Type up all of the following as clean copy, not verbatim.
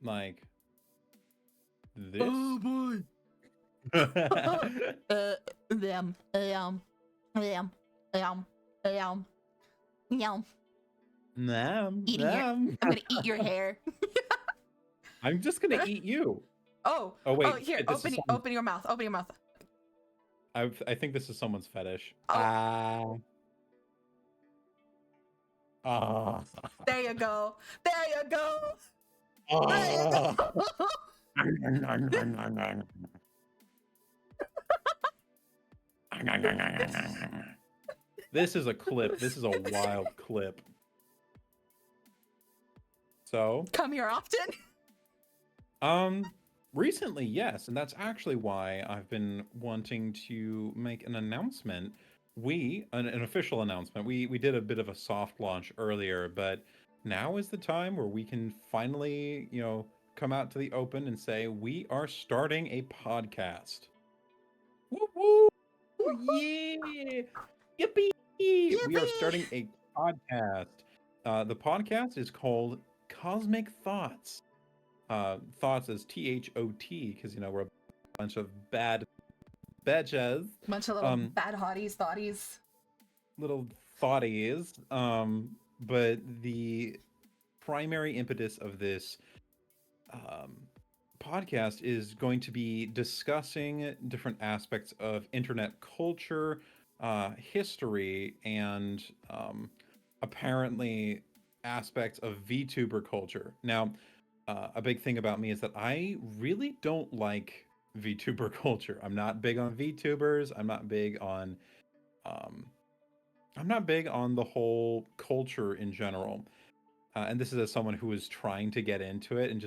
like this. Oh boy. Them. Yum. Eating your. I'm gonna eat your hair. I'm just gonna eat you. Oh. Oh wait. Oh, here. Open your mouth. Open your mouth. I think this is someone's fetish. Oh. There you go. There you go. There you go. This is a clip. This is a wild clip. So come here often. Recently, yes, and that's actually why I've been wanting to make an announcement. An official announcement. We did a bit of a soft launch earlier, but now is the time where we can finally, come out to the open and say we are starting a podcast. Woo woo! Yeah! Yippee! We are starting a podcast. The podcast is called Cosmic Thoughts. Thoughts is THOT because we're a bunch of bad bitches. Bunch of little bad hotties, thoughties. Little thoughties. But the primary impetus of this podcast is going to be discussing different aspects of internet culture, history, and apparently aspects of VTuber culture. Now, a big thing about me is that I really don't like VTuber culture. I'm not big on VTubers. I'm not big on the whole culture in general. And this is as someone who was trying to get into it and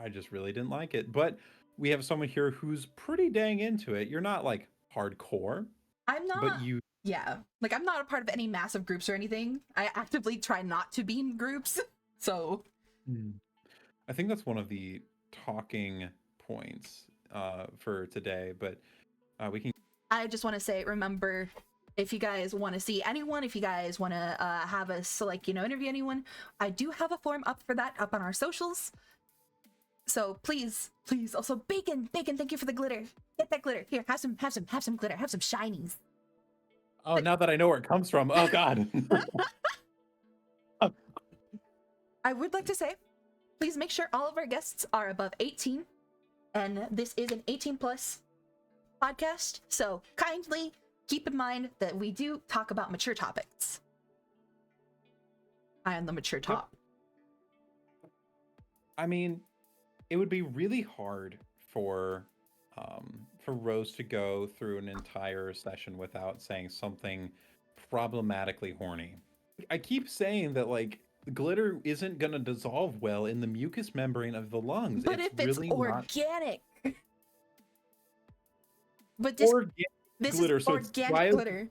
I just really didn't like it. But we have someone here who's pretty dang into it. You're not like hardcore. I'm not. But you. Yeah, like I'm not a part of any massive groups or anything. I actively try not to be in groups. So. I think that's one of the talking points for today. But we can. I just want to say, remember, if you guys want to see anyone, if you guys want to have us interview anyone, I do have a form up for that up on our socials. So please. Also, Bacon, thank you for the glitter. Get that glitter. Here, have some glitter. Have some shinies. Oh, now that I know where it comes from. Oh God. I would like to say, please make sure all of our guests are above 18, and this is an 18 plus podcast. So kindly keep in mind that we do talk about mature topics. I am the mature top. I mean, it would be really hard for Rose to go through an entire session without saying something problematically horny. I keep saying that glitter isn't gonna dissolve well in the mucous membrane of the lungs. But it's if it's really organic. But this glitter, is organic glitter.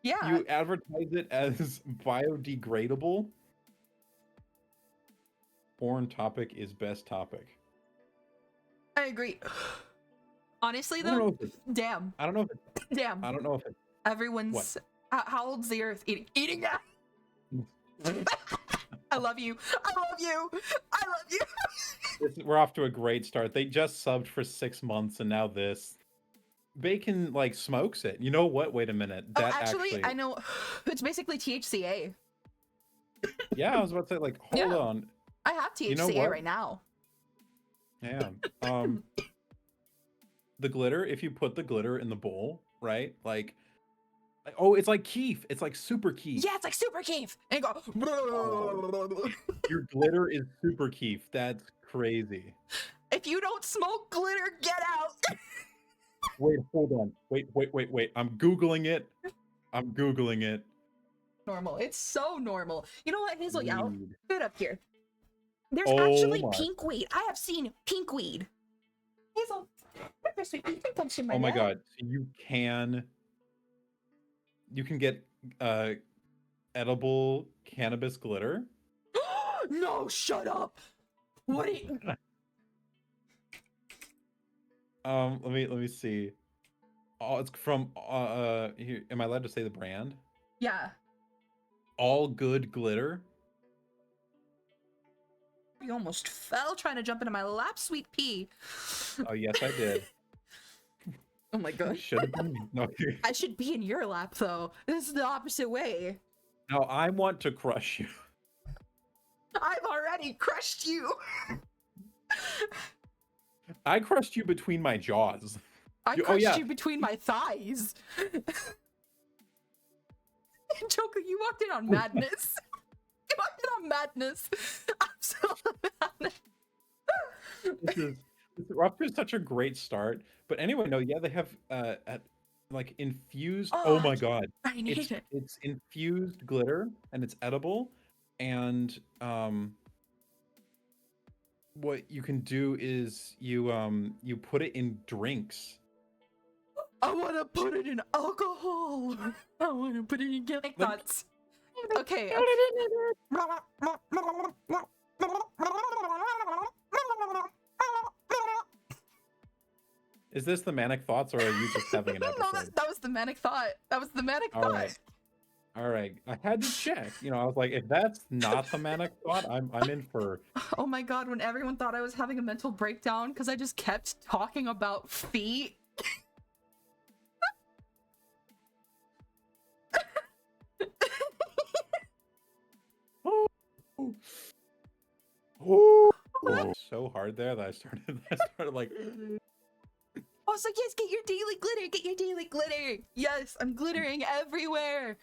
Yeah. You advertise it as biodegradable. Foreign topic is best topic. I agree. Honestly, though, damn. I don't know if it. Damn. I don't know if it. Everyone's. How old's the Earth? Eating that. I love you. We're off to a great start. They just subbed for 6 months, and now this. Bacon smokes it. You know what? Wait a minute. That actually, I know. It's basically THCA. Yeah, I was about to say hold on. I have THCA right now. Yeah. The glitter. If you put the glitter in the bowl, right? It's like Keef. It's like super Keef. Yeah, it's like super Keef. And go. Your glitter is super Keef. That's crazy. If you don't smoke glitter, get out. Wait, hold on. Wait. I'm Googling it. Normal. It's so normal. You know what, Hazel? Yeah, good up here. There's actually pink weed. I have seen pink weed. Hazel, sweet, you can come to my my God. You can get edible cannabis glitter. No, shut up. What are you... Let me see. Oh, it's from here. Am I allowed to say the brand? Yeah. All Good Glitter. You almost fell trying to jump into my lap, sweet pea. Oh, yes, I did. Oh my god. Should have been. No, I should be in your lap though. This is the opposite way. no, I want to crush you. I've already crushed you. I crushed you between my jaws. I Oh, crushed yeah. you between my thighs. Joker, you walked in on madness. You walked in on madness. Absolute madness. We're off to such a great start. But anyway, no, yeah, they have like infused. Oh my god, I need it. it's infused glitter and it's edible, and what you can do is you put it in drinks. I want to put it in alcohol. I want to put it in CosmicThots. Okay. Is this the manic thoughts, or are you just having an episode? No, that was the manic thought. That was the manic All thought. right. All right. I had to check. You know, I was like, if that's not the manic thought, I'm in for. Oh my god, when everyone thought I was having a mental breakdown because I just kept talking about feet. Oh, so hard there that I started like. I was like, yes, get your daily glitter, get your daily glitter. Yes, I'm glittering everywhere.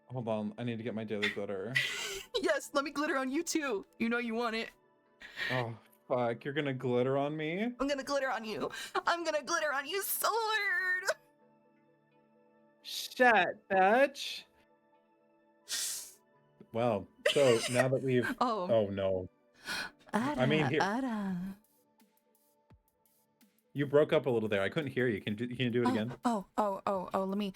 Hold on, I need to get my daily glitter. Yes, let me glitter on you too. You know you want it. Oh fuck, you're gonna glitter on me? I'm gonna glitter on you. I'm gonna glitter on you so hard. Shut, bitch. Well, so now that we've oh no. I mean, here, you broke up a little there. I couldn't hear you. Can you do it again? Oh, let me.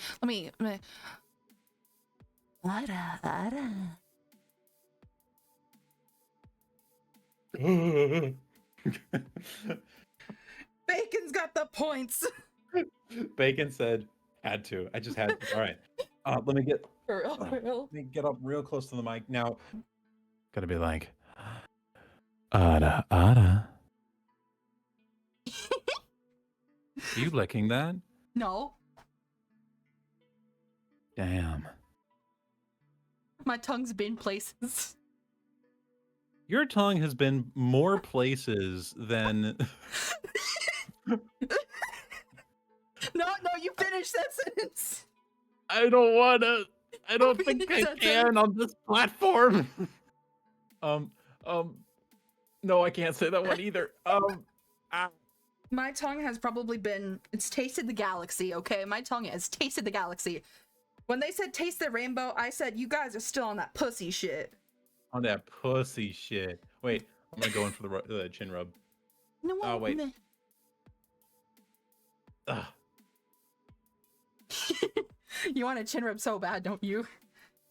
Bacon's got the points. Bacon said, had to. I just had to. All right. Let me get For real. let me get up real close to the mic. Now, gotta be like, Ada. Are you licking that? No. Damn. My tongue's been places. Your tongue has been more places than. No, you finished that sentence. I don't wanna. I don't think I can on this platform. No, I can't say that one either. My tongue has probably been. It's tasted the galaxy. Okay, my tongue has tasted the galaxy. When they said taste the rainbow, I said you guys are still on that pussy shit. On that pussy shit. Wait, I'm gonna go in for the chin rub. No, oh wait. You want a chin rub so bad, don't you?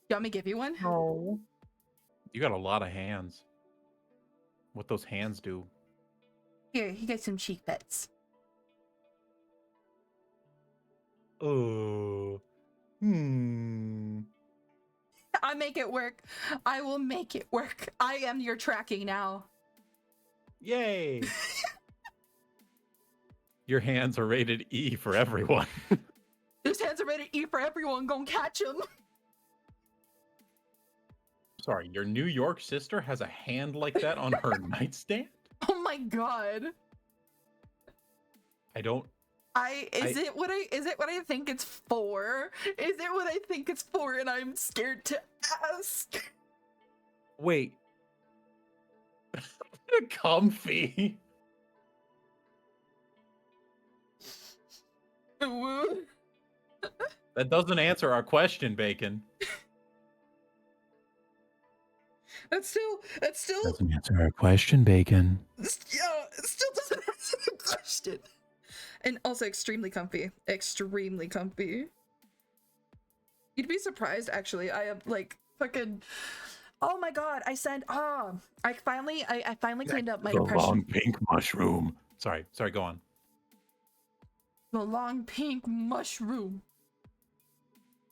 You want me to give you one? No. You got a lot of hands. What those hands do? Here, you get some cheek pets. Oh. I make it work. I will make it work. I am your tracking now. Yay. Your hands are rated E for everyone. These hands are rated E for everyone. Gonna catch them. Sorry, your New York sister has a hand like that on her nightstand? Oh my god. Is it what I think it's for? Is it what I think it's for and I'm scared to ask? Wait. Comfy. That doesn't answer our question, Bacon. That still doesn't answer our question, Bacon. Yeah, it still doesn't answer the question. And also extremely comfy. Extremely comfy. You'd be surprised, actually. I am like fucking. Oh my god! I finally cleaned up my depression. The long pink mushroom. Sorry, go on. The long pink mushroom.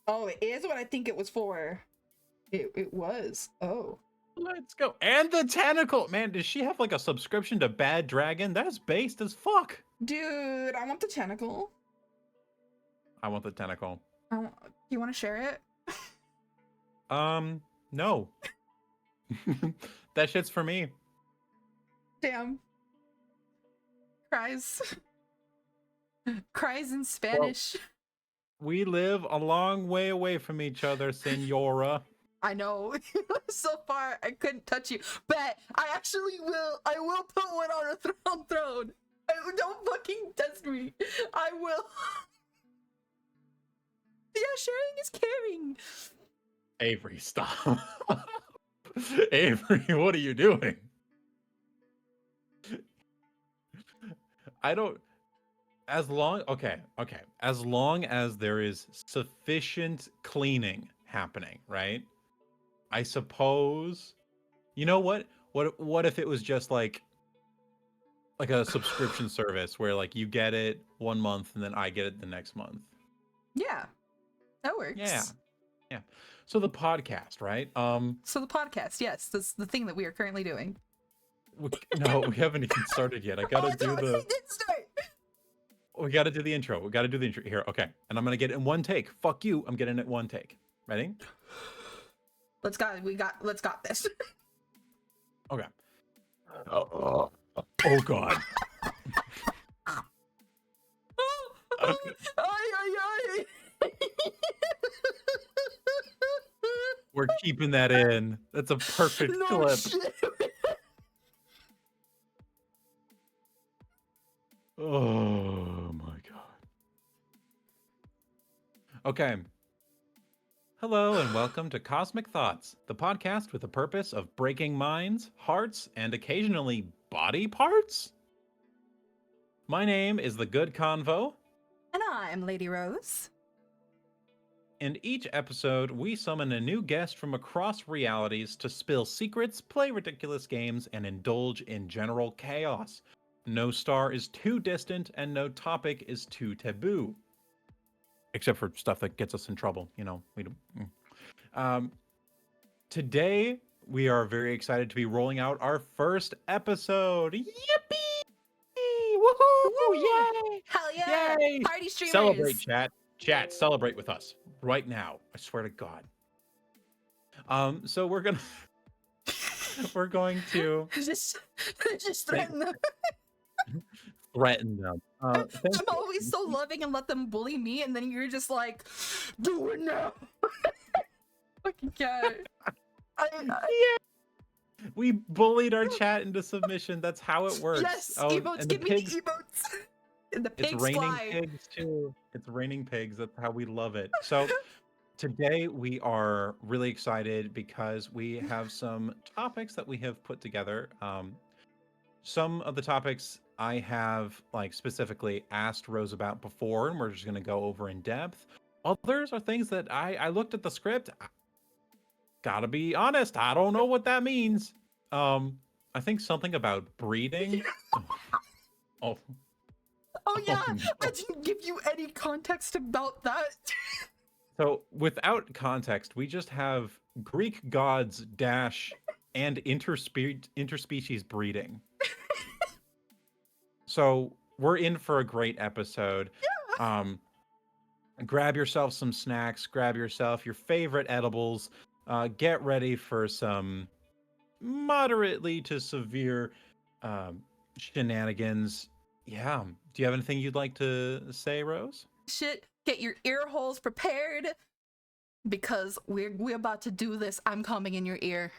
Oh, it is what I think it was for. It was. Oh. Let's go. And the tentacle. Man, does she have like a subscription to Bad Dragon? That's based as fuck. Dude, I want the tentacle. I want the tentacle. You want to share it? No. That shit's for me. Damn. Cries. Cries in Well, Spanish. we live a long way away from each other, senora. I know. So far, I couldn't touch you. But I actually will. I will put one on a throne. Don't fucking test me. I will. Yeah, sharing is caring. Avery, stop. Avery, what are you doing? I don't. As long as there is sufficient cleaning happening, right? I suppose. You know what? What if it was just like a subscription service where like you get it 1 month and then I get it the next month? Yeah, that Yeah. works. Yeah. So the podcast, right? So the podcast, yes, that's the thing that we are currently doing. No, we haven't even started yet. I gotta do the. I did start. We gotta do the intro. We gotta do the intro here. Okay, and I'm gonna get it in one take. Fuck you. I'm getting it one take. Ready? Let's got this. Okay. Oh God. Okay. Ay. We're keeping that in. That's a perfect No clip. shit. Oh my God. Okay. Hello and welcome to Cosmic Thoughts, the podcast with the purpose of breaking minds, hearts, and occasionally body parts. My name is the Good Convo. And I'm Lady Rose. In each episode, we summon a new guest from across realities to spill secrets, play ridiculous games, and indulge in general chaos. No star is too distant, and no topic is too taboo. Except for stuff that gets us in trouble, you know. We don't. Today, we are very excited to be rolling out our first episode. Yippee! Woohoo! Yay! Hell yeah! Yay! Party streamers! Celebrate, chat. Chat, celebrate with us right now. I swear to God. So we're going to just threaten them. threaten them. I'm always so loving and let them bully me, and then you're just like, do it now. Fucking cat. Yeah. We bullied our chat into submission. That's how it works. Yes, Oh, emotes. Give me the emotes. And the pigs it's raining fly. pigs too. It's raining pigs. That's how we love it. So today we are really excited because we have some topics that we have put together. Some of the topics I have like specifically asked Rose about before, and we're just going to go over in depth. Others are things that I looked at the script. Gotta be honest, I don't know what that means. I think something about breeding. Oh. Oh yeah, Oh, no. I didn't give you any context about that. So without context, we just have Greek gods dash and interspecies breeding. So we're in for a great episode. Yeah. Grab yourself some snacks, grab yourself your favorite edibles, get ready for some moderately to severe shenanigans. Yeah. Do you have anything you'd like to say, Rose? Shit, get your ear holes prepared because we're about to do this. I'm coming in your ear.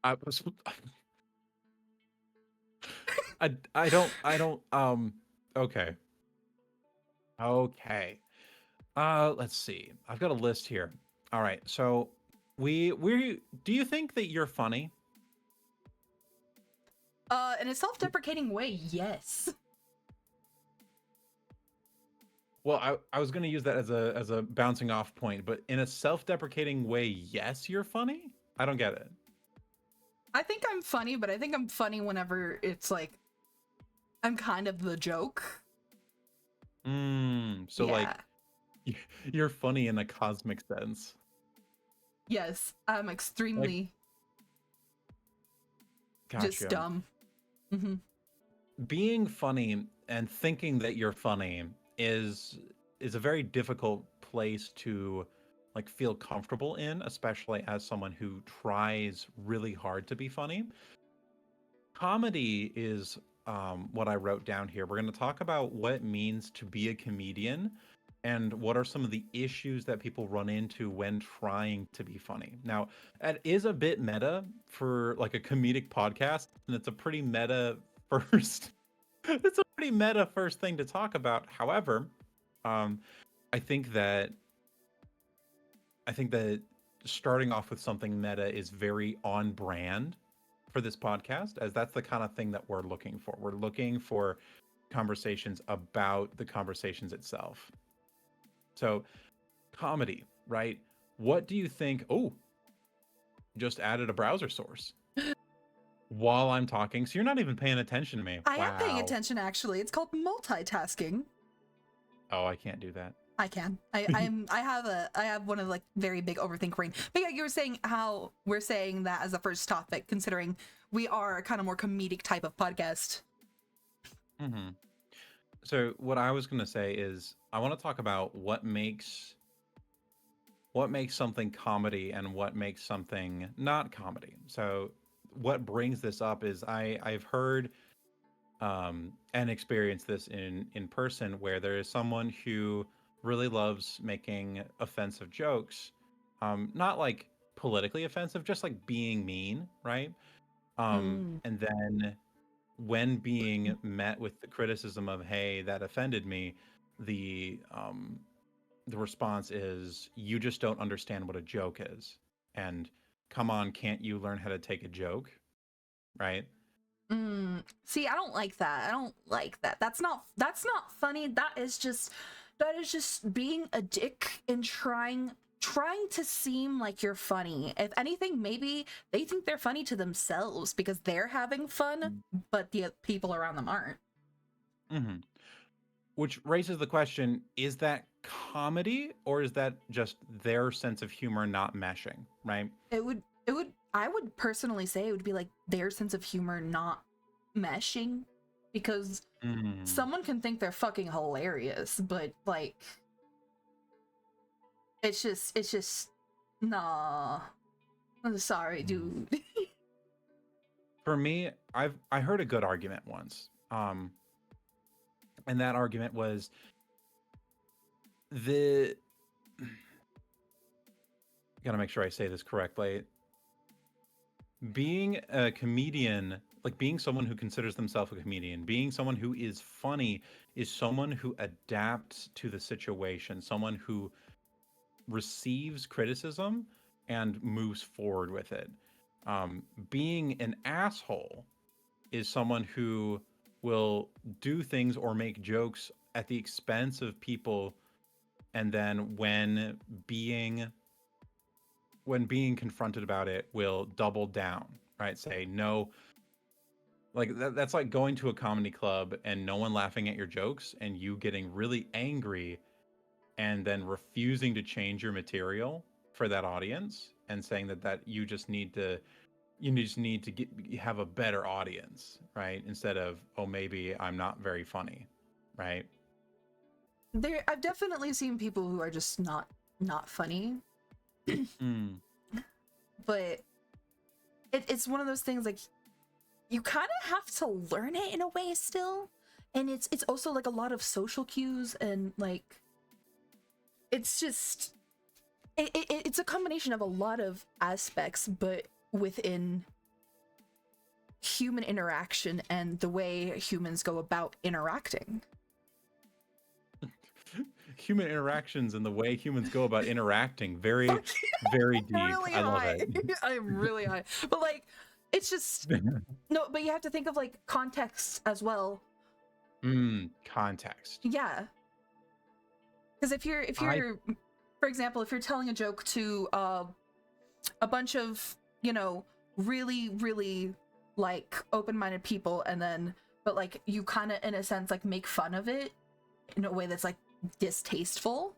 I was. I don't. Okay. Okay. Let's see. I've got a list here. All right. So we do you think that you're funny? In a self-deprecating way, yes. Well, I was going to use that as a bouncing off point, but in a self-deprecating way, yes, you're funny? I don't get it. I think I'm funny, but I think I'm funny whenever it's like I'm kind of the joke. So Yeah. like you're funny in a cosmic sense. Yes, I'm extremely just Gotcha. dumb. Hmm. Being funny and thinking that you're funny is is a very difficult place to like feel comfortable in, especially as someone who tries really hard to be funny. Comedy is what I wrote down here. We're going to talk about what it means to be a comedian and what are some of the issues that people run into when trying to be funny. Now, it is a bit meta for like a comedic podcast, and it's a pretty meta first. It's a pretty meta first thing to talk about. However, um, I think that I think that starting off with something meta is very on brand for this podcast, as that's the kind of thing that we're looking for. We're looking for conversations about the conversations itself. So, comedy, right? What do you think? Oh, just added a browser source while I'm talking. So you're not even paying attention to me. I am paying Wow. attention, actually. It's called multitasking. Oh, I can't do that. I can. I have one of like very big overthink brain. But yeah, you were saying how we're saying that as a first topic, considering we are a kind of more comedic type of podcast. Hmm. So what I was going to say is I want to talk about what makes something comedy and what makes something not comedy. So what brings this up is I've heard and experienced this in person where there is someone who really loves making offensive jokes, not like politically offensive, just like being mean, right? Mm. And then when being met with the criticism of hey that offended me, the um the response is you just don't understand what a joke is, and come on, can't you learn how to take a joke, right? See, I don't like that. I don't like that. That's not funny. That is just being a dick and trying to seem like you're funny. If anything, maybe they think they're funny to themselves because they're having fun, but the people around them aren't. Hmm. Which raises the question, is that comedy or is that just their sense of humor not meshing, right? It would I would personally say it would be like their sense of humor not meshing, because Mm. someone can think they're fucking hilarious, but like it's just nah. I'm sorry, Mm. dude. For me, I heard a good argument once. And that argument was the gotta make sure I say this correctly. Being a comedian, like being someone who considers themselves a comedian, being someone who is funny, is someone who adapts to the situation, someone who receives criticism and moves forward with it. Being an asshole is someone who will do things or make jokes at the expense of people, and then being when being confronted about it will double down, right? Say no, like that's like going to a comedy club and no one laughing at your jokes and you getting really angry and then refusing to change your material for that audience and saying that you just need to have a better audience, right? Instead of, oh, maybe I'm not very funny, right? I've definitely seen people who are just not funny, Mm. but it's one of those things like you kind of have to learn it in a way still, and it's also like a lot of social cues, and like it's just it's a combination of a lot of aspects, but within human interaction and the way humans go about interacting. Human interactions and the way humans go about interacting, very, Fuck, very deep. really I love high. it. I'm really high. But like it's just no, but you have to think of like context as well. Context. Yeah. Because if I you're for example, if you're telling a joke to a bunch of, you know, really like open-minded people, and then but like you kind of in a sense like make fun of it in a way that's like distasteful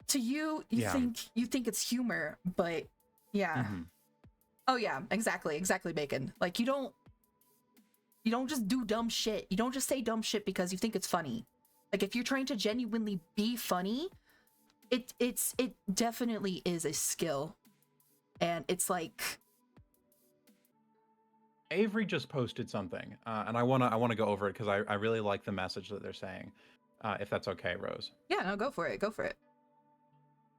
to you, Yeah. you think it's humor, but yeah. Hmm. Oh yeah, exactly, Bacon. Like you don't. You don't just do dumb shit. You don't just say dumb shit because you think it's funny. Like, if you're trying to genuinely be funny, it definitely is a skill. And it's like, Avery just posted something, and I wanna go over it because I really like the message that they're saying. If that's okay, Rose. yeah, no, go for it. Go for it.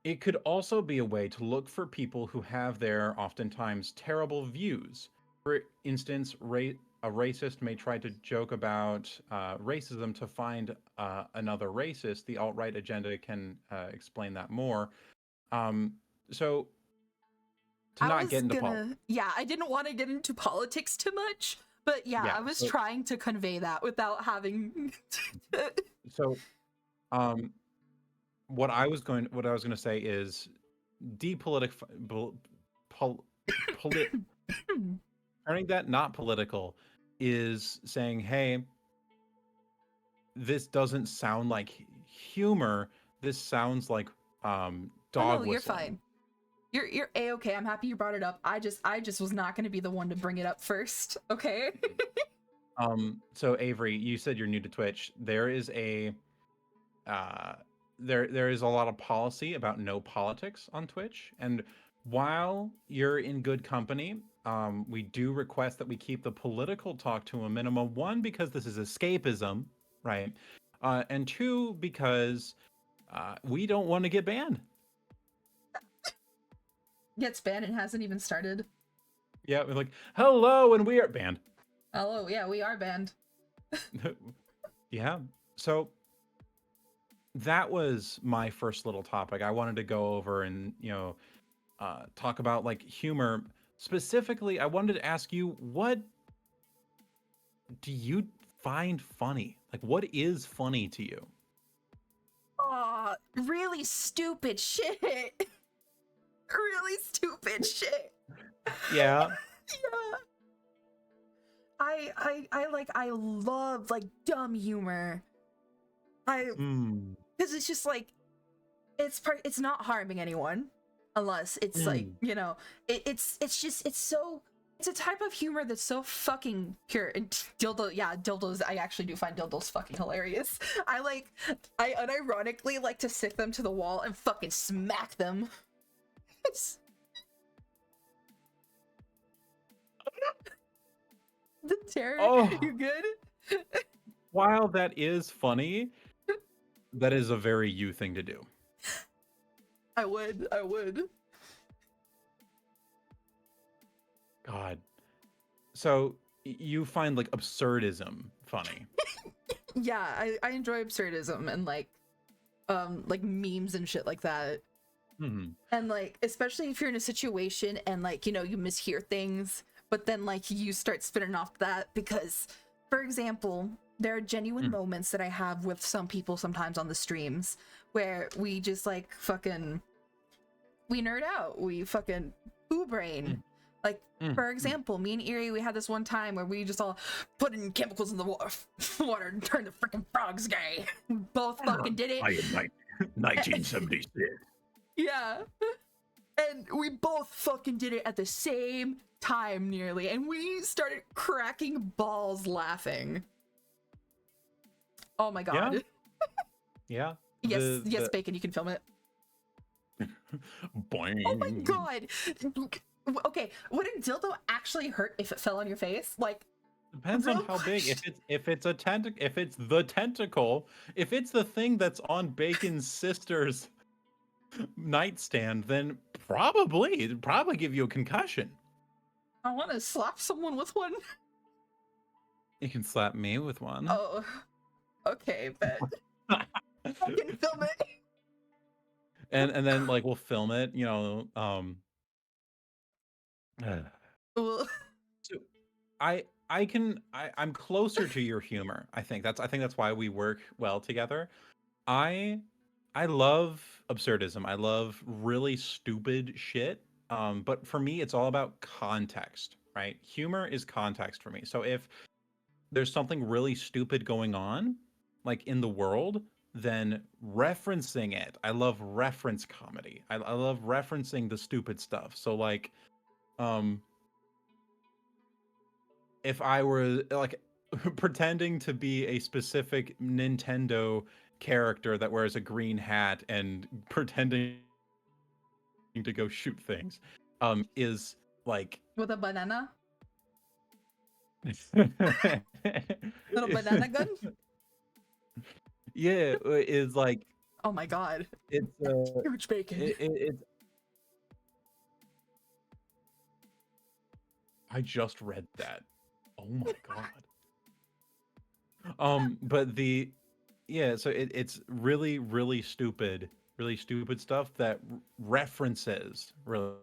It could also be a way to look for people who have their oftentimes terrible views. For instance, a racist may try to joke about racism to find another racist. The alt-right agenda can explain that more. So to I not was get into politics. gonna, yeah, I didn't want to get into politics too much, but yeah, Yeah. I was So, trying to convey that without having. so um, what I was going to say is depolitic turning that not political is saying, hey, this doesn't sound like humor. This sounds like Oh dog no, you're whistling. fine. You're a-okay. I'm happy you brought it up. I just was not going to be the one to bring it up first. Okay. So Avery, you said you're new to Twitch. There is a there is a lot of policy about no politics on Twitch, and while you're in good company, we do request that we keep the political talk to a minimum. One, because this is escapism, right? And two, because we don't want to get banned. Gets banned and hasn't even started. Yeah, we're like, hello, and we are banned. Hello, yeah, we are banned. Yeah. So that was my first little topic. I wanted to go over and, talk about like humor. Specifically, I wanted to ask you, what do you find funny? Like, what is funny to you? Aw, really stupid shit. Really stupid shit. Yeah. Yeah. I love like dumb humor. Because it's just like it's not harming anyone unless it's like, it's a type of humor that's so fucking pure. And dildos, I actually do find dildos fucking hilarious. I unironically like to stick them to the wall and fucking smack them. The terror. Oh. You good? While that is funny, that is a very you thing to do. I would. God. So you find like absurdism funny. Yeah, I enjoy absurdism and like memes and shit like that. Mm-hmm. And like, especially if you're in a situation and like, you mishear things, but then like you start spinning off that because, for example, there are genuine moments that I have with some people sometimes on the streams where we just like fucking, we nerd out, we fucking boo brain. Like, for example, me and Erie, we had this one time where we just all put in chemicals in the water and turned the freaking frogs gay. Both fucking did it. I am 1976. Yeah. And we both fucking did it at the same time nearly. And we started cracking balls laughing. Oh my god. Yeah. Yes, Bacon, you can film it. Boing. Oh my god. Okay, would a dildo actually hurt if it fell on your face? Like, depends on how big. If it's the tentacle, if it's the thing that's on Bacon's sister's nightstand, then it'd probably give you a concussion. I want to slap someone with one. You can slap me with one. Oh, okay, but I can film it. And then like we'll film it, Well, So I'm closer to your humor. I think that's why we work well together. I love absurdism. I love really stupid shit. But for me, it's all about context, right? Humor is context for me. So if there's something really stupid going on, like in the world, then referencing it. I love reference comedy. I love referencing the stupid stuff. So like, if I were like, pretending to be a specific Nintendo character that wears a green hat and pretending to go shoot things is like With a banana? Little banana gun? yeah, is like Oh my god. it's Huge bacon. it's I just read that. Oh my god. But yeah, so it's really stupid stuff that references really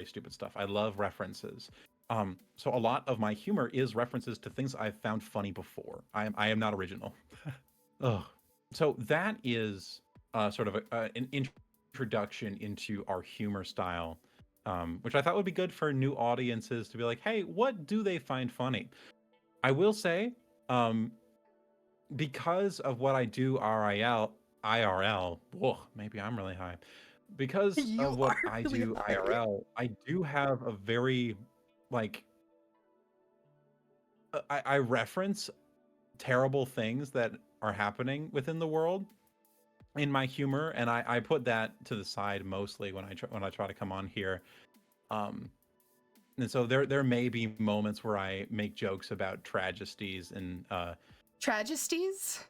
stupid stuff. I love references. So a lot of my humor is references to things I've found funny before. I am not original. Ugh. So that is sort of an introduction into our humor style, which I thought would be good for new audiences to be like, hey, what do they find funny? I will say, um, because of what I do IRL, whoa, maybe I'm really high. Because You of are what I really do hard. IRL, I do have a very like I reference terrible things that are happening within the world in my humor, and I put that to the side mostly when I try to come on here. Um, and so there may be moments where I make jokes about tragedies and Tragedies?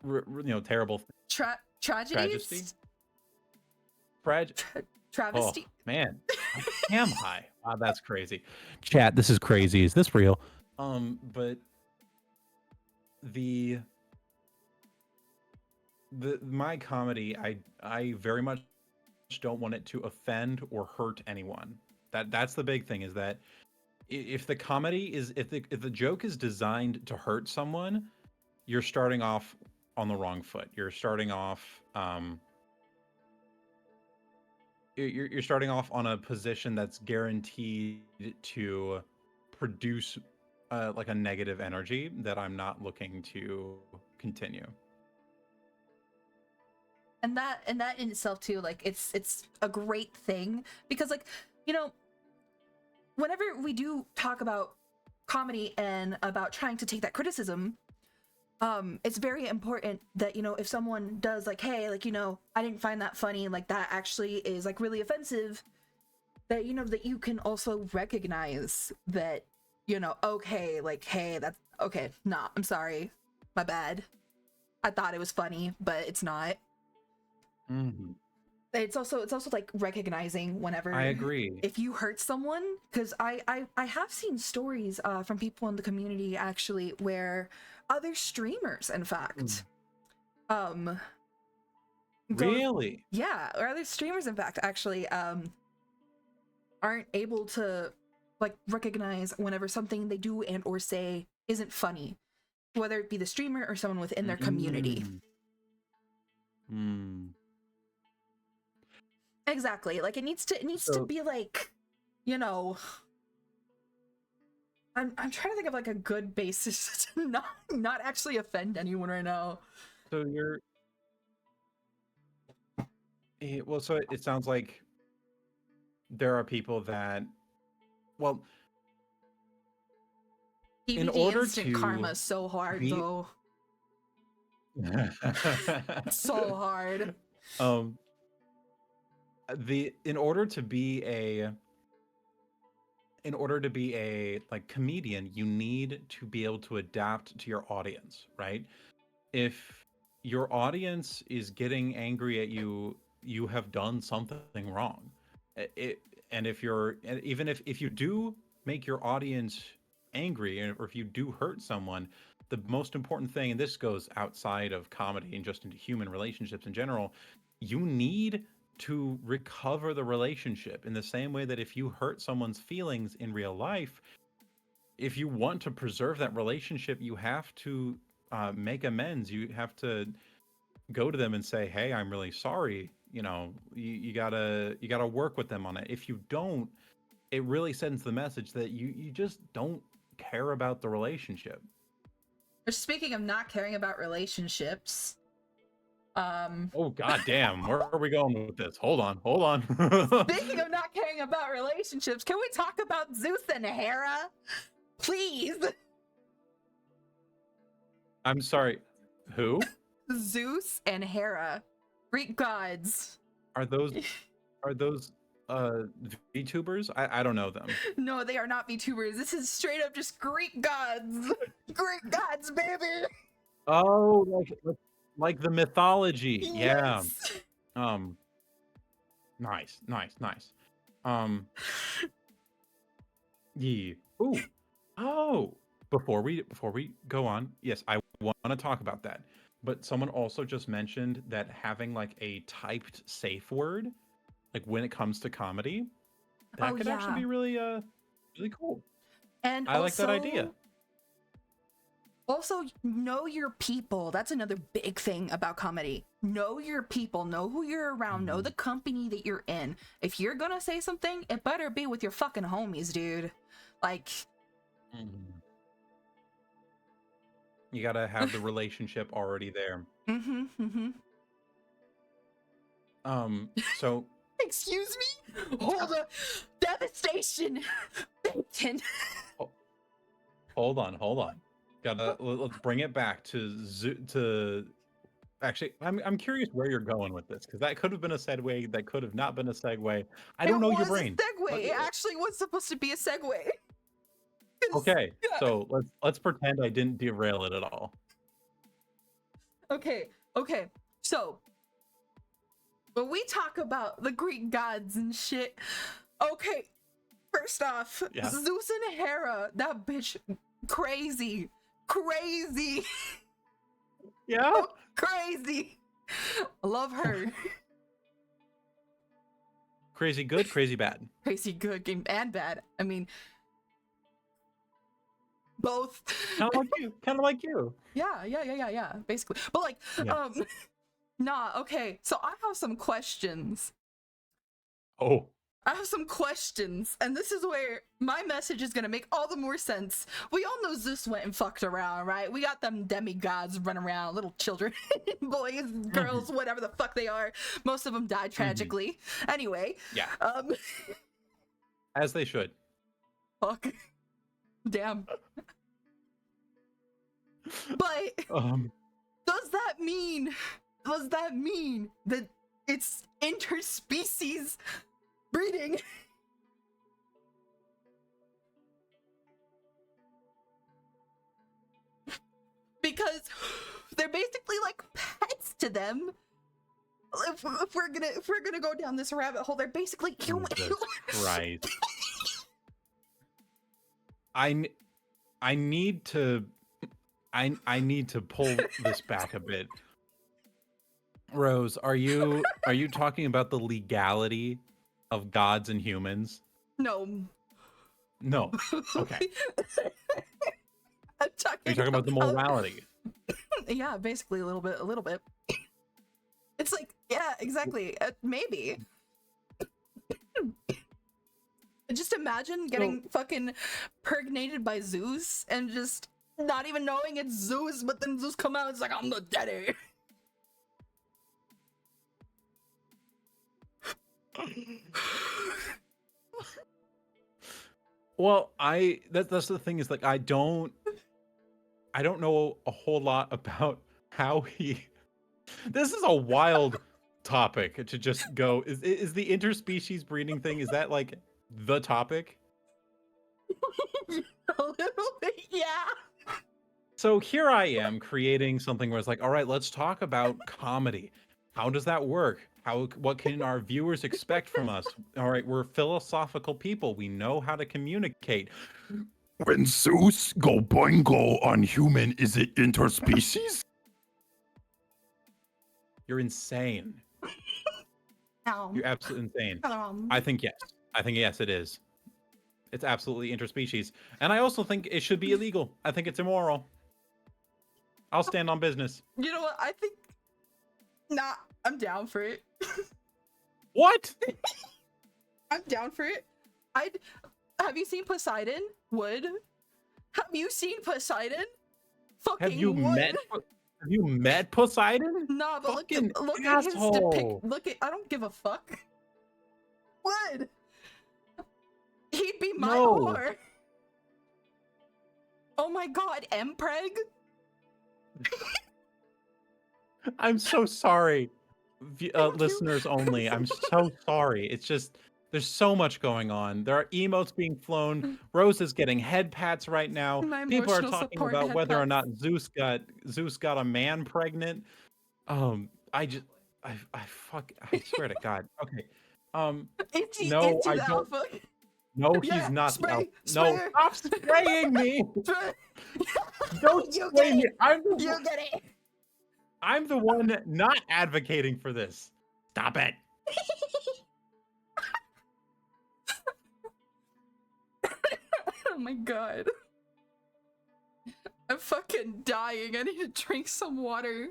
terrible tragedy. Tragedies? Trag Oh Travesty? man, I am high. Wow, that's crazy. Chat, this is crazy. Is this real? But the my comedy, I very much don't want it to offend or hurt anyone. That's the big thing, is that if the comedy is if the joke is designed to hurt someone, you're starting off on the wrong foot. You're starting off you're starting off on a position that's guaranteed to produce like a negative energy that I'm not looking to continue. And that in itself too, like it's a great thing because, like, you know, whenever we do talk about comedy and about trying to take that criticism, it's very important that, you know, if someone does like, hey, like, you know, I didn't find that funny, like that actually is like really offensive, that, you know, that you can also recognize that, you know, okay, like, hey, that's okay, nah, I'm sorry, my bad, I thought it was funny but it's not. Mm-hmm. It's also like recognizing whenever, I agree. if you hurt someone, because I have seen stories from people in the community actually where other streamers, in fact, um don't, Really? yeah, or other streamers in fact actually aren't able to like recognize whenever something they do and or say isn't funny, whether it be the streamer or someone within their community. Mm. Exactly, like it needs to So be like, you know, I'm trying to think of like a good basis to not actually offend anyone right now. so you're well, so it sounds like there are people that, well, in DVD order instant karma to is so hard be though. So hard. um in order to be a like comedian, you need to be able to adapt to your audience, right? If your audience is getting angry at you, you have done something wrong. It, and if you're, and even if you do make your audience angry, or if you do hurt someone, the most important thing, and this goes outside of comedy and just into human relationships in general, you need to recover the relationship in the same way that if you hurt someone's feelings in real life, if you want to preserve that relationship, you have to make amends. You have to go to them and say, "Hey, I'm really sorry." You know, you gotta work with them on it. If you don't, it really sends the message that you just don't care about the relationship. Speaking of not caring about relationships, Oh god damn, where are we going with this? Hold on, hold on. speaking of not caring about relationships, can we talk about Zeus and Hera? Please. I'm sorry. Who Zeus and Hera, Greek gods. are those? Are those VTubers? I don't know them. No, they are not VTubers. This is straight up just Greek gods. Greek gods, baby. Oh, like the mythology. Yeah. Yes. Nice. Yeah. Ooh. Oh. Before we go on, yes, I want to talk about that. But someone also just mentioned that having like a typed safe word, like when it comes to comedy, that could actually be really really cool. And I like that idea. Also, know your people. That's another big thing about comedy. Know your people. Know who you're around. Know the company that you're in. If you're gonna say something, it better be with your fucking homies, dude. Like, you gotta have the relationship already there. So excuse me? Hold on. Devastation. Bacon. Hold on. Let's bring it back to actually, I'm curious where you're going with this, because that could have been a segue, that could have not been a segue. I don't know your brain. It was a segue. It actually was supposed to be a segue. Okay, so let's pretend I didn't derail it at all. Okay. So when we talk about the Greek gods and shit, okay, first off, Zeus and Hera, that bitch, crazy. Yeah. Crazy. I love her. Crazy good, crazy bad. Crazy good game and bad. I mean, both. Kind of like you. Yeah. Basically, but like, nah. Okay, so I have some questions. Oh. I have some questions, and this is where my message is gonna make all the more sense. We all know Zeus went and fucked around, right? We got them demigods running around, little children, boys, girls, whatever the fuck they are. Most of them died tragically. Anyway. Yeah. As they should. Fuck. Damn. But does that mean that it's interspecies breeding? Because they're basically like pets to them. If we're gonna go down this rabbit hole, they're basically human. Right. I need to pull this back a bit. Rose, are you talking about the legality of gods and humans? No. Okay. Are you talking about the morality? Yeah, basically a little bit. It's like, yeah, exactly. Maybe. Just imagine getting fucking purgnated by Zeus and just not even knowing it's Zeus, but then Zeus come out and it's like, I'm the daddy. Well, that's the thing, is like I don't know a whole lot about how he. This is a wild topic to just go. Is the interspecies breeding thing, is that like the topic? A little bit, yeah. So here I am creating something where it's like, all right, let's talk about comedy. How does that work? What can our viewers expect from us? All right, we're philosophical people. We know how to communicate. When Zeus go boingo on human, is it interspecies? You're insane. You're absolutely insane. I think yes, it is. It's absolutely interspecies. And I also think it should be illegal. I think it's immoral. I'll stand on business. You know what? I think... Nah, I'm down for it. What? I'm down for it. Have you seen Poseidon? Wood? Have you seen Poseidon? Fucking Have you met Poseidon? Nah, but look asshole. at his depict. I don't give a fuck. Wood. He'd be my whore. Oh my god, Mpreg? I'm so sorry, Thank you. listeners only. I'm so sorry. It's just there's so much going on. There are emotes being flown. Rose is getting head pats right now. My People are emotional talking support about head whether or pats. not Zeus got a man pregnant. I just I fuck I swear to God. Okay. No, Into I the don't. alpha. No, he's Yeah, not the alpha. spray, No, spray, stop spraying me. spray. Don't You spray get me. it. I'm the You get it. I'm the one not advocating for this. Stop it. Oh my god. I'm fucking dying. I need to drink some water.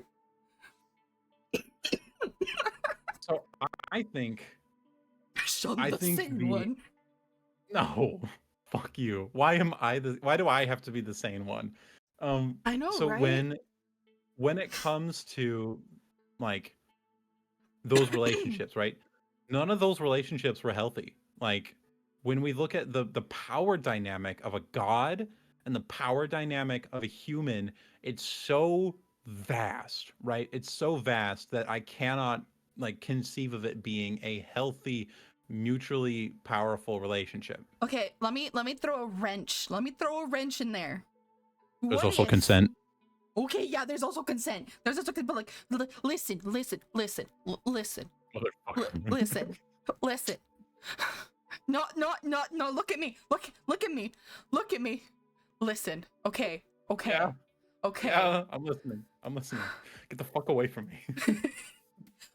So I think Shun I the think sane the one. no, fuck you. Why do I have to be the sane one? I know, So right? when it comes to like those relationships, right? None of those relationships were healthy. Like when we look at the power dynamic of a god and the power dynamic of a human, it's so vast, right? It's so vast that I cannot like conceive of it being a healthy, mutually powerful relationship. Okay, let me throw a wrench. Let me throw a wrench in there. There's What also if? consent. Okay, yeah, there's also consent. There's also but like listen, listen, listen, listen, Motherfucker. listen, listen. No, look at me. Look at me. Look at me. Listen. Okay. Okay. Yeah, Okay. yeah, I'm listening. I'm listening. Get the fuck away from me.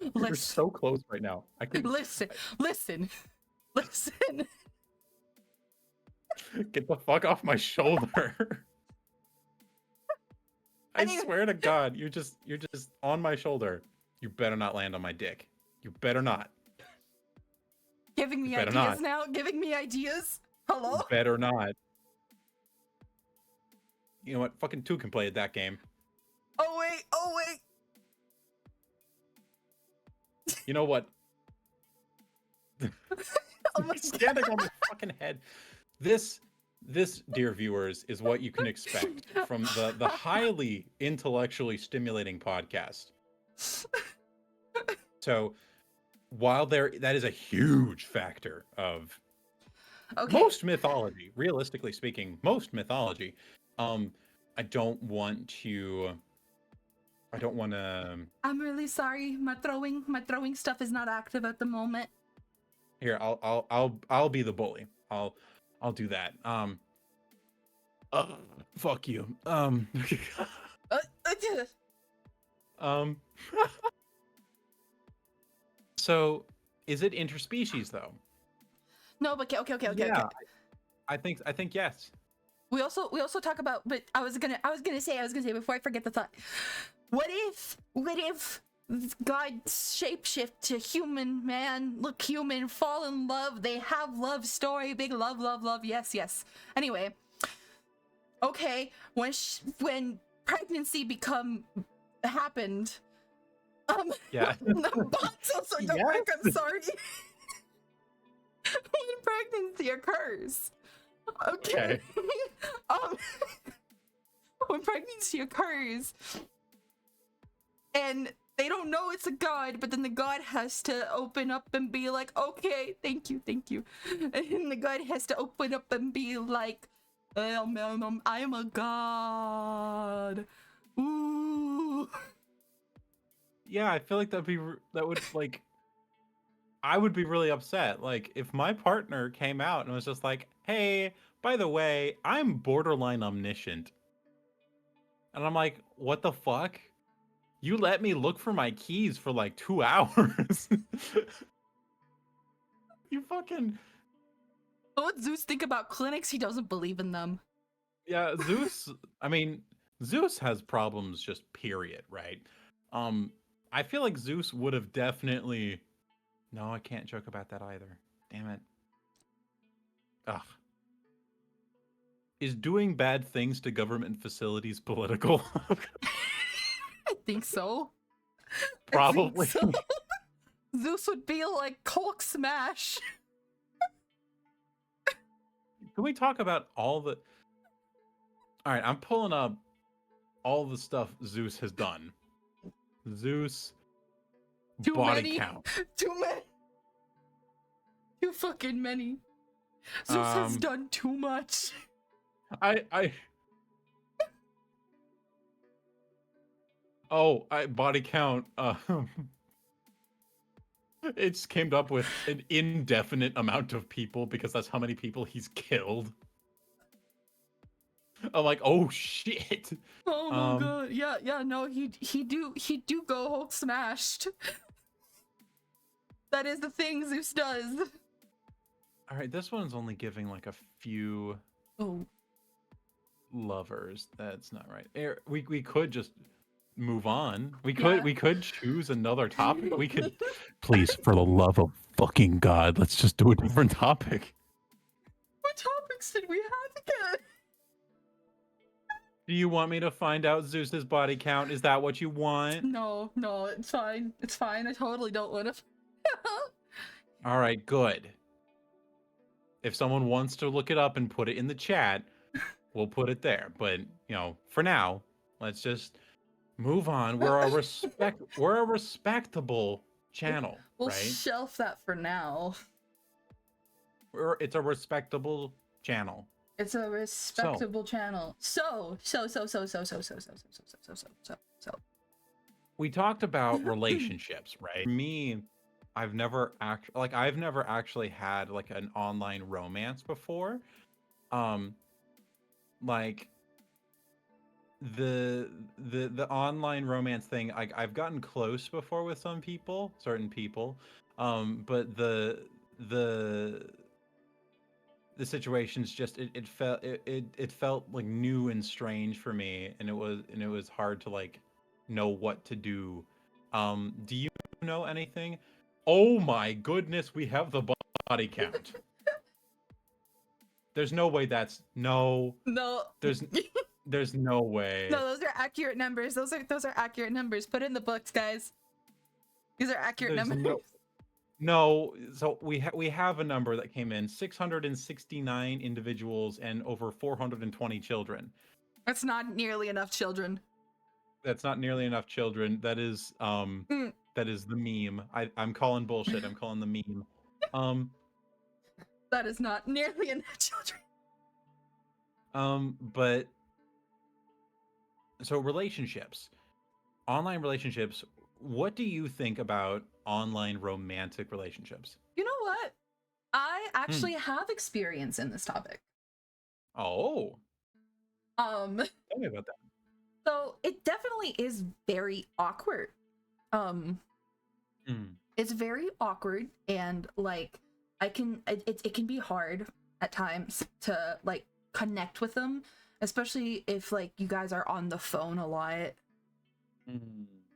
You're Listen. so close right now. I can Listen. Listen. Listen. get the fuck off my shoulder. I Anyway. swear to God, you're just on my shoulder. You better not land on my dick. You better not. Giving You me better ideas not. now? Giving me ideas? Hello? You better not. You know what? Fucking two can play at that game. Oh wait. Oh wait. You know what? Oh my Standing on my fucking head. This, dear viewers, is what you can expect from the highly intellectually stimulating podcast. So, while that is a huge factor of Okay. most mythology, realistically speaking, most mythology, I don't want to. I'm really sorry. My throwing stuff is not active at the moment. Here, I'll be the bully. I'll do that. Fuck you. Um. So, is it interspecies though? No, but okay. Yeah, I think yes. We also talk about, but I was gonna say before I forget the thought. What if God shapeshift to human man, look human, fall in love, they have love story, big love, yes. Anyway, okay, when pregnancy happened, Yeah. the bots also don't Yes. work, I'm sorry. When pregnancy occurs. Okay. When pregnancy occurs and they don't know it's a god, but then the god has to open up and be like, okay, thank you. And the god has to open up and be like, I am a god. Ooh. Yeah, I feel like that would like I would be really upset. Like if my partner came out and was just like, "Hey, by the way, I'm borderline omniscient." And I'm like, "What the fuck? You let me look for my keys for like 2 hours." You fucking What would Zeus think about clinics? He doesn't believe in them. yeah, Zeus has problems just period, right? I feel like Zeus would have definitely no, I can't joke about that either. Damn it. Ugh. Is doing bad things to government facilities political? I think so. Probably. I think so. Zeus would be like Hulk smash. Can we talk about all the All right, I'm pulling up all the stuff Zeus has done. Zeus Too body many. count. Too many. Too fucking many. Zeus has Um, done too much. I oh, I body count. It's came up with an indefinite amount of people because that's how many people he's killed. I'm like, oh shit. Oh my god. Yeah, no, he do go Hulk smashed. That is the thing Zeus does. All right, this one's only giving like a few Oh. lovers. That's not right. We could just move on. We Yeah. could choose another topic. We could please, for the love of fucking God, let's just do a different topic. What topics did we have again? Do you want me to find out Zeus's body count? Is that what you want? No, it's fine. It's fine. I totally don't want to. All right, good. If someone wants to look it up and put it in the chat, we'll put it there. But, for now, let's just move on. We're a respectable channel, We'll right? shelf that for now. It's a respectable channel. It's a respectable channel. So. We talked about relationships, right? For me, I've never actually had like an online romance before. Like the online romance thing, I've gotten close before with certain people. But the situations just it felt like new and strange for me, and it was hard to like know what to do. Do you know anything? Oh my goodness, we have the body count. There's no way No. there's no way. No, those are accurate numbers. Those are accurate numbers. Put in the books, guys. These are accurate numbers. No, so we have a number that came in: 669 individuals and over 420 children. That's not nearly enough children. That's not nearly enough children. That is that is the meme. I'm calling bullshit. I'm calling the meme. That is not nearly enough children. But so relationships, online relationships. What do you think about online romantic relationships? You know what? I actually have experience in this topic. Oh. Tell me about that. So it definitely is very awkward. It's very awkward, and like it can be hard at times to like connect with them, especially if like you guys are on the phone a lot.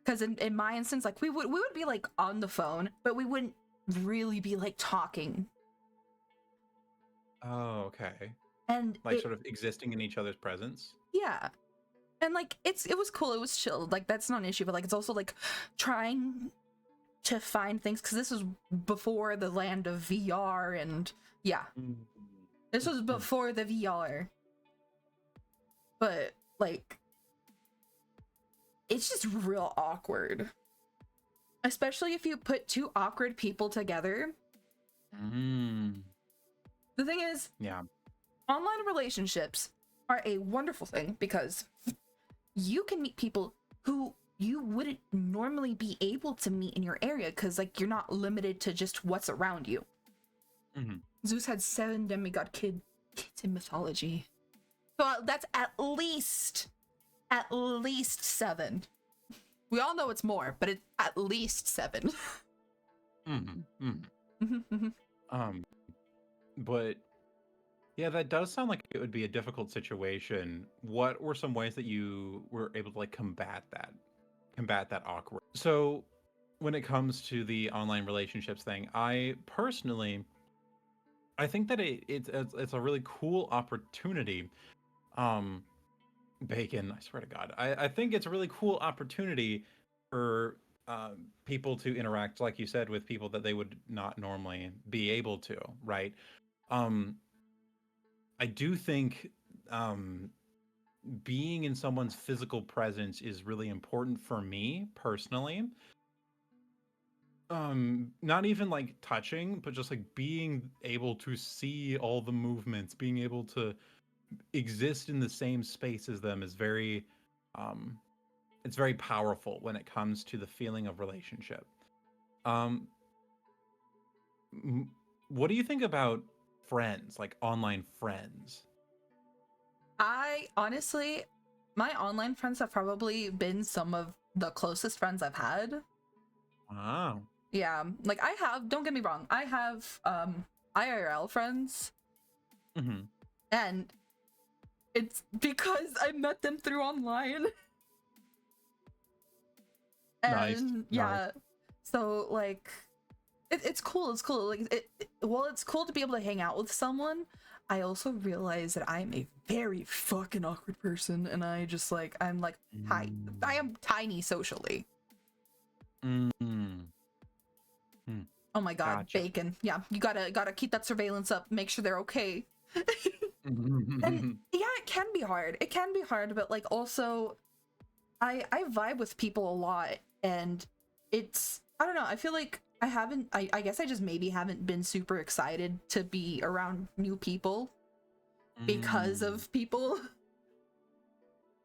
Because in my instance, like we would be like on the phone, but we wouldn't really be like talking. Oh, okay. And like sort of existing in each other's presence. Yeah. And like it was cool, it was chill, like that's not an issue, but like it's also like trying to find things, because this was before the land of VR, and yeah, this was before the VR, but like it's just real awkward, especially if you put two awkward people together. The thing is, yeah, online relationships are a wonderful thing because you can meet people who you wouldn't normally be able to meet in your area, because like you're not limited to just what's around you. Zeus had 7 demigod kids in mythology, so that's at least 7. We all know it's more, but it's at least 7. But yeah, that does sound like it would be a difficult situation. What were some ways that you were able to like combat that awkward? So when it comes to the online relationships thing, I think that it's a really cool opportunity. Bacon, I swear to God, I think it's a really cool opportunity for people to interact, like you said, with people that they would not normally be able to, right? I do think being in someone's physical presence is really important for me personally. Not even like touching, but just like being able to see all the movements, being able to exist in the same space as them is very um it's very powerful when it comes to the feeling of relationship. Um what do you think about friends, like online friends? I honestly, my online friends have probably been some of the closest friends I've had. Wow. Yeah, like I have, don't get me wrong, I have IRL friends, Hmm. and it's because I met them through online. Nice, And nice. yeah, so like it's cool, it's cool. Like well, it's cool to be able to hang out with someone. I also realize that I'm a very fucking awkward person, and I just like I'm like hi, I am tiny socially. Mm. Mm. Oh my god, Gotcha. bacon. Yeah, you gotta keep that surveillance up, make sure they're okay. And yeah, it can be hard. It can be hard, but like also I vibe with people a lot, and it's I don't know, I feel like I guess I just maybe haven't been super excited to be around new people because Mm. of people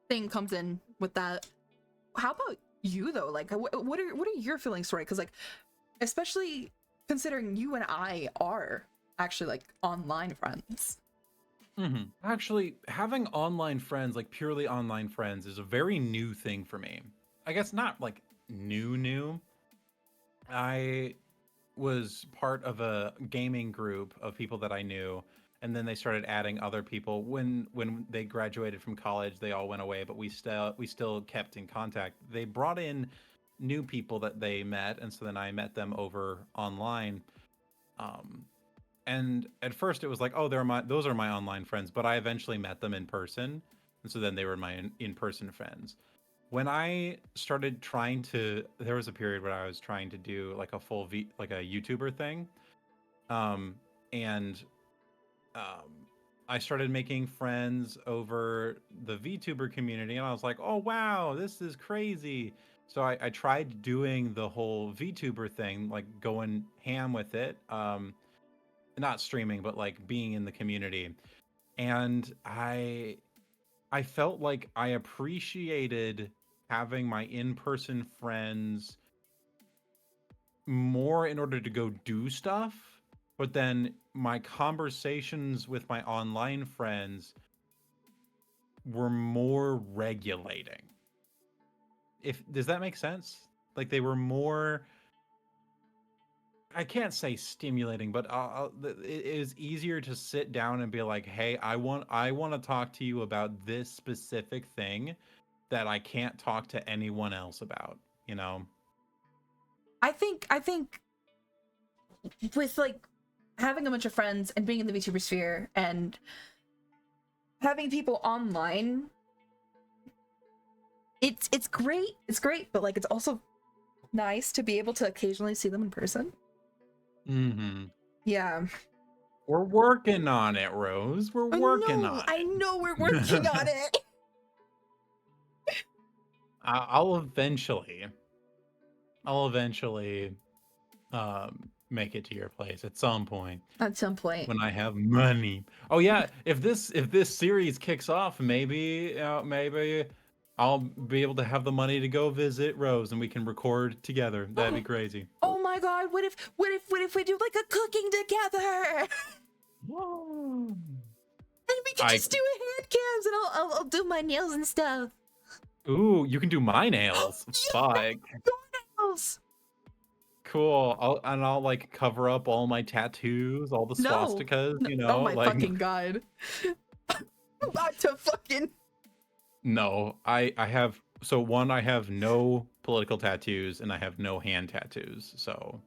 thing comes in with that. How about you though? Like what are your feelings for it? Because like especially considering you and I are actually like online friends. Actually, having online friends, like purely online friends, is a very new thing for me. I guess not like new. I was part of a gaming group of people that I knew, and then they started adding other people. When they graduated from college, they all went away, but we still kept in contact. They brought in new people that they met, and so then I met them over online. Um, and at first it was like, oh, those are my online friends, but I eventually met them in person, and so then they were my in-person friends. When I started trying to, there was a period where I was trying to do like a like a YouTuber thing, um, and um, I started making friends over the Vtuber community, and I was like, oh wow, this is crazy. So I tried doing the whole Vtuber thing, like going ham with it. Not streaming, but like being in the community. And I felt like I appreciated having my in-person friends more in order to go do stuff, but then my conversations with my online friends were more regulating. If does that make sense? Like they were more, I can't say stimulating, but it is easier to sit down and be like, "Hey, I want to talk to you about this specific thing that I can't talk to anyone else about." You know? I think with like having a bunch of friends and being in the VTuber sphere and having people online, it's great. It's great, but like it's also nice to be able to occasionally see them in person. Mm-hmm. Yeah. We're working on it, Rose. We're working No, on I know we're working on it. it. I'll eventually, I'll eventually, make it to your place at some point At some point. when I have money. Oh yeah, if this series kicks off, maybe I'll be able to have the money to go visit Rose and we can record together. That'd be crazy. Oh my god, what if we do like a cooking together? Whoa. And we can I just do a hand cams and I'll do my nails and stuff. Ooh, you can do my nails. Yeah, Fuck. your nails. Cool. I'll like cover up all my tattoos, all the No. swastikas, No. Oh my like fucking god. I'm about to fucking no. I have so one I have no political tattoos and I have no hand tattoos. So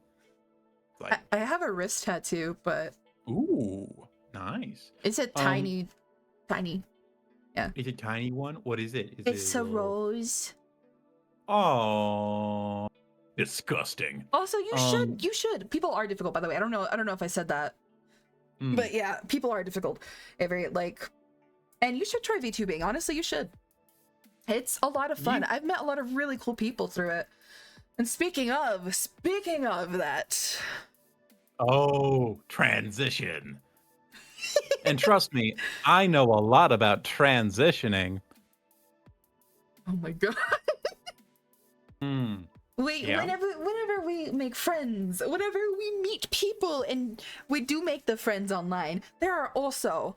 like I have a wrist tattoo, but ooh, nice. it's a Um tiny. Yeah. it's a tiny one. What is it? Is It's it a rose. oh disgusting. Also, Um you should. People are difficult, by the way. I don't know if I said that. mm, But yeah, people are difficult. Very like And you should try VTubing. Honestly, you should. It's a lot of fun. I've met a lot of really cool people through it. And speaking of that. Oh, transition. And trust me, I know a lot about transitioning. Oh my god. Yeah. Whenever we make friends, whenever we meet people, and we do make the friends online, there are also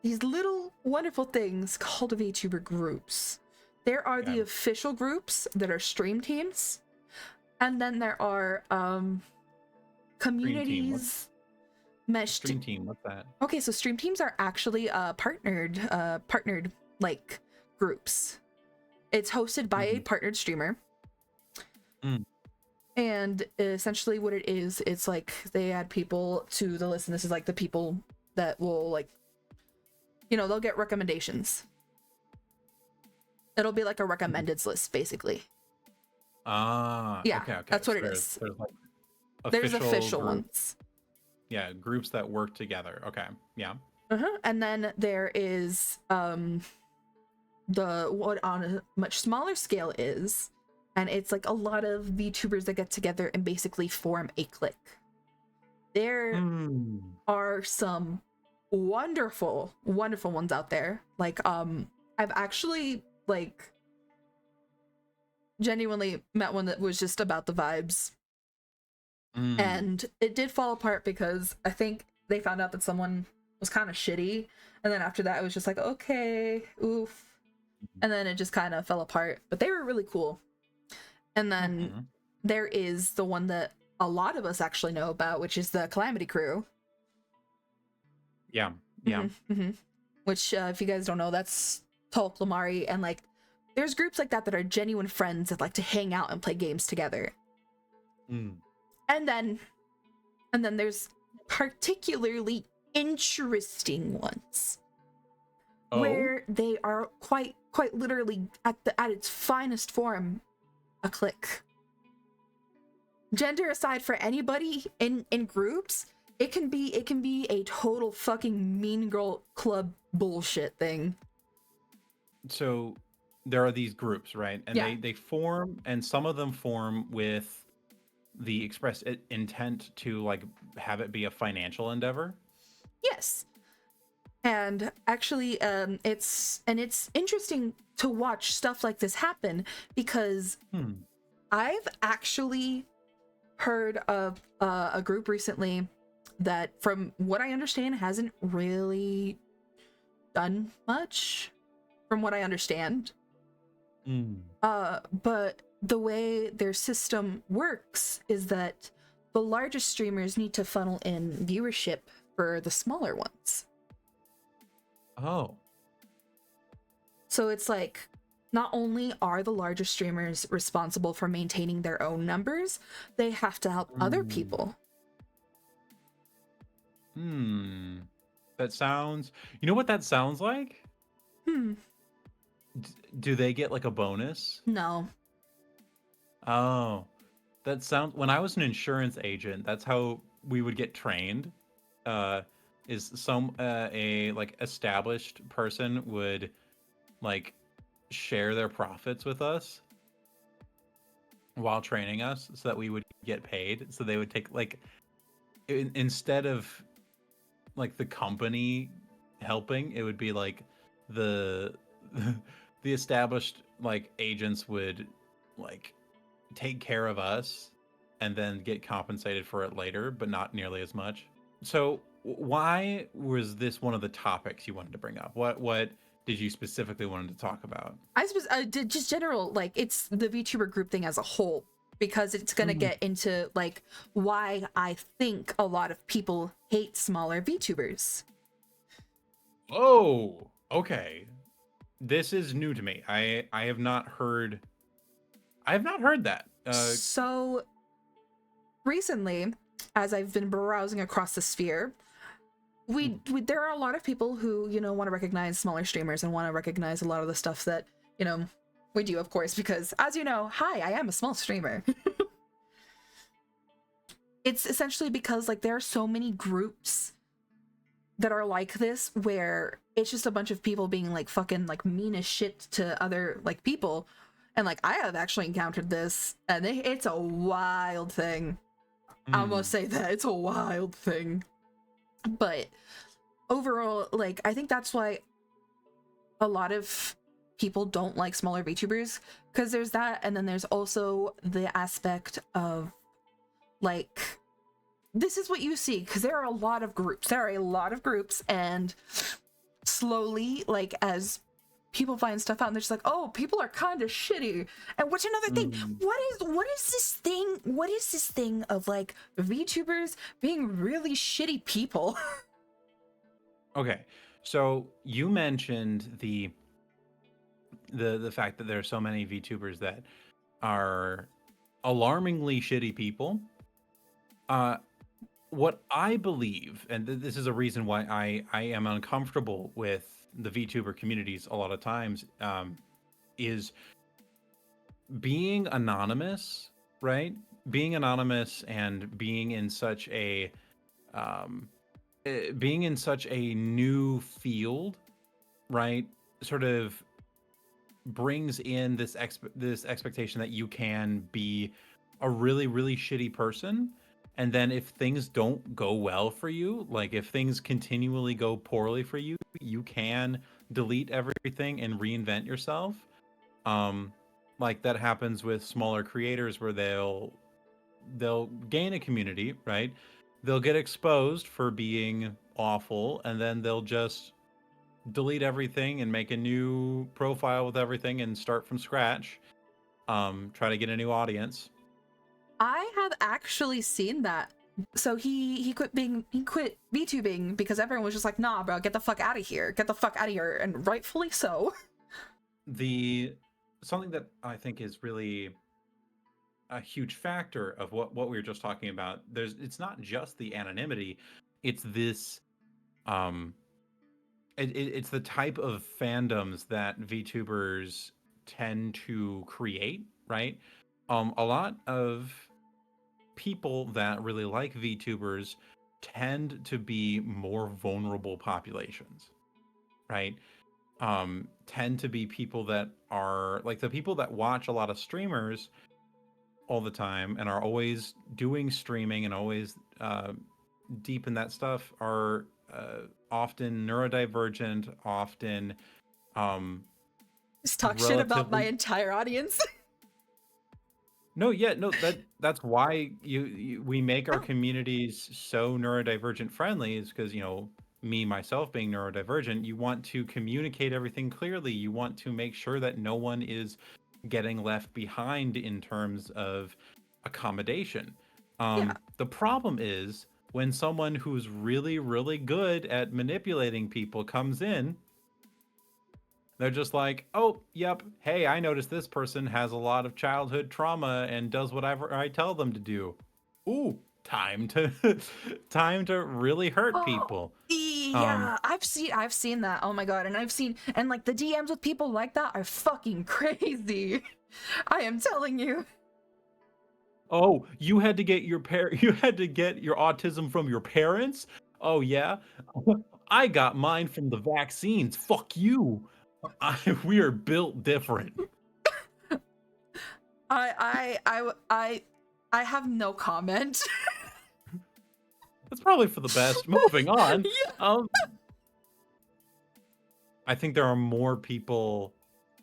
these little wonderful things called VTuber groups. There are the official groups that are stream teams, and then there are communities meshed. Stream team, what's that? Okay, so stream teams are actually partnered like groups. It's hosted by a partnered streamer. And essentially what it is, it's like they add people to the list, and this is like the people that will, like, you know, they'll get recommendations. It'll be like a recommended list, basically. Yeah, okay. That's what it is. There's like official ones. Yeah, groups that work together. Okay, yeah. And then there is what on a much smaller scale is, and it's like a lot of VTubers that get together and basically form a clique. There are some wonderful ones out there. Like I've actually like genuinely met one that was just about the vibes. And it did fall apart because I think they found out that someone was kind of shitty, and then after that it was just like, okay, oof. And then it just kind of fell apart, but they were really cool. And then there is the one that a lot of us actually know about, which is the Calamity Crew. Yeah. Which if you guys don't know, that's Tulk, Lamari, and like there's groups like that are genuine friends that like to hang out and play games together. And then there's particularly interesting ones where they are quite literally at its finest form, a clique. Gender aside for anybody in groups, it can be a total fucking mean girl club bullshit thing. So there are these groups, right? And they form, and some of them form with the express intent to like have it be a financial endeavor. Yes. And actually it's interesting to watch stuff like this happen, because I've actually heard of a group recently that, from what I understand, hasn't really done much, from what I understand. But the way their system works is that the largest streamers need to funnel in viewership for the smaller ones. So it's like, not only are the larger streamers responsible for maintaining their own numbers, they have to help other people. That sounds... You know what that sounds like? Do they get like a bonus? No. Oh, that sounds... When I was an insurance agent, that's how we would get trained. Is some a like established person would like share their profits with us while training us, so that we would get paid. So they would take like, instead of like the company helping, it would be like the established like agents would like take care of us and then get compensated for it later, but not nearly as much. So why was this one of the topics you wanted to bring up? What did you specifically wanted to talk about? I did just general, like, it's the VTuber group thing as a whole, because it's gonna get into like why I think a lot of people hate smaller VTubers. Oh, okay. This is new to me. I have not heard that. So recently, as I've been browsing across the sphere, we there are a lot of people who, you know, want to recognize smaller streamers and want to recognize a lot of the stuff that, you know, we do, of course, because as you know, hi, I am a small streamer. It's essentially because like there are so many groups that are like this, where it's just a bunch of people being like fucking like mean as shit to other like people. And like I have actually encountered this, and it's a wild thing. I must say that it's a wild thing. But overall, like, I think that's why a lot of people don't like smaller VTubers, because there's that, and then there's also the aspect of like, this is what you see, because there are a lot of groups, and slowly, like, as people find stuff out and they're just like, oh, people are kind of shitty. And what's another thing? What is this thing of like VTubers being really shitty people? Okay, so you mentioned the fact that there are so many VTubers that are alarmingly shitty people. What I believe, and this is a reason why I am uncomfortable with the VTuber communities a lot of times, is being anonymous, right? Being anonymous and being in such a new field, right? Sort of brings in this expectation that you can be a really really shitty person, and then if things don't go well for you, like if things continually go poorly for you, you can delete everything and reinvent yourself. um like that happens with smaller creators where they'll gain a community, right? They'll get exposed for being awful, and then they'll just delete everything and make a new profile with everything and start from scratch. Try to get a new audience. I have actually seen that. So he quit VTubing because everyone was just like, nah, bro, get the fuck out of here. Get the fuck out of here. And rightfully so. The something that I think is really a huge factor of what we were just talking about, it's not just the anonymity, it's this it's the type of fandoms that VTubers tend to create, right? A lot of people that really like VTubers tend to be more vulnerable populations, right? Tend to be people that are like the people that watch a lot of streamers all the time and are always doing streaming and always deep in that stuff are often neurodivergent, often Just talk shit about my relatively. entire audience. No, yeah, no, that's why we make our Oh, communities so neurodivergent friendly, is because, me myself being neurodivergent, you want to communicate everything clearly. You want to make sure that no one is getting left behind in terms of accommodation. yeah. The problem is when someone who's really, really good at manipulating people comes in, they're just like, oh, yep, hey, I noticed this person has a lot of childhood trauma and does whatever I tell them to do. Ooh, time to time to really hurt Oh, people. Um, yeah. I've seen that. Oh my god. And like the DMs with people like that are fucking crazy. I am telling you. oh, you had to get you had to get your autism from your parents? Oh yeah? I got mine from the vaccines. Fuck you. We are built different. I have no comment. That's probably for the best. Moving on. Yeah. Um, I think there are more people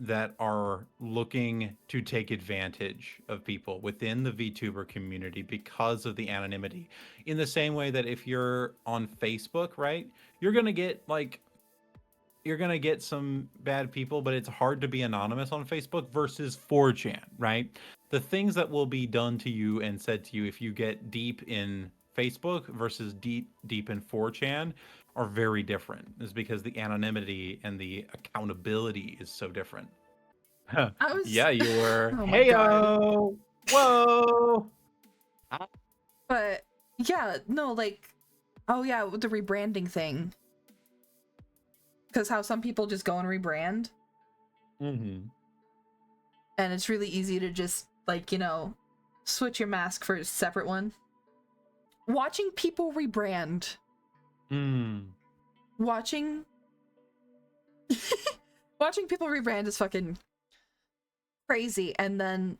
that are looking to take advantage of people within the VTuber community because of the anonymity. In the same way that if you're on Facebook, right, you're gonna get some bad people, but it's hard to be anonymous on Facebook versus 4chan, right? The things that will be done to you and said to you if you get deep in Facebook versus deep in 4chan are very different. Is because the anonymity and the accountability is so different. I was Yeah, you were. Oh my god. Heyo. Whoa. But yeah, no, like, oh yeah, with the rebranding thing. Because how some people just go and rebrand, Mm-hmm. and it's really easy to just, like, switch your mask for a separate one. Watching people rebrand, Mm. watching watching people rebrand is fucking crazy. And then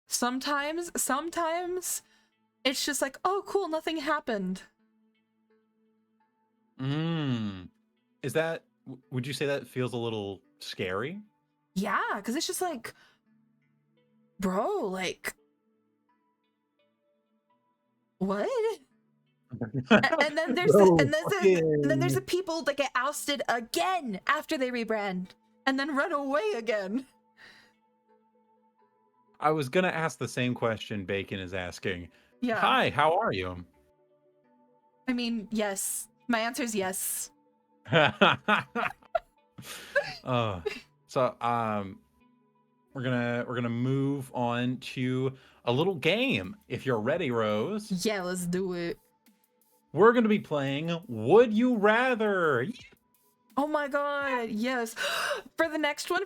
sometimes it's just like, oh cool, nothing happened. Is that, would you say that feels a little scary? Yeah, because it's just like, bro, like, what? And then there's Bro, and then there's the people that get ousted again after they rebrand and then run away again. I was gonna ask the same question Bacon is asking. Yeah. Hi, how are you? I mean, yes. My answer is yes. So we're gonna move on to a little game. If you're ready, Rose. Yeah, let's do it. We're gonna be playing Would You Rather. Oh my god, yes. For the next one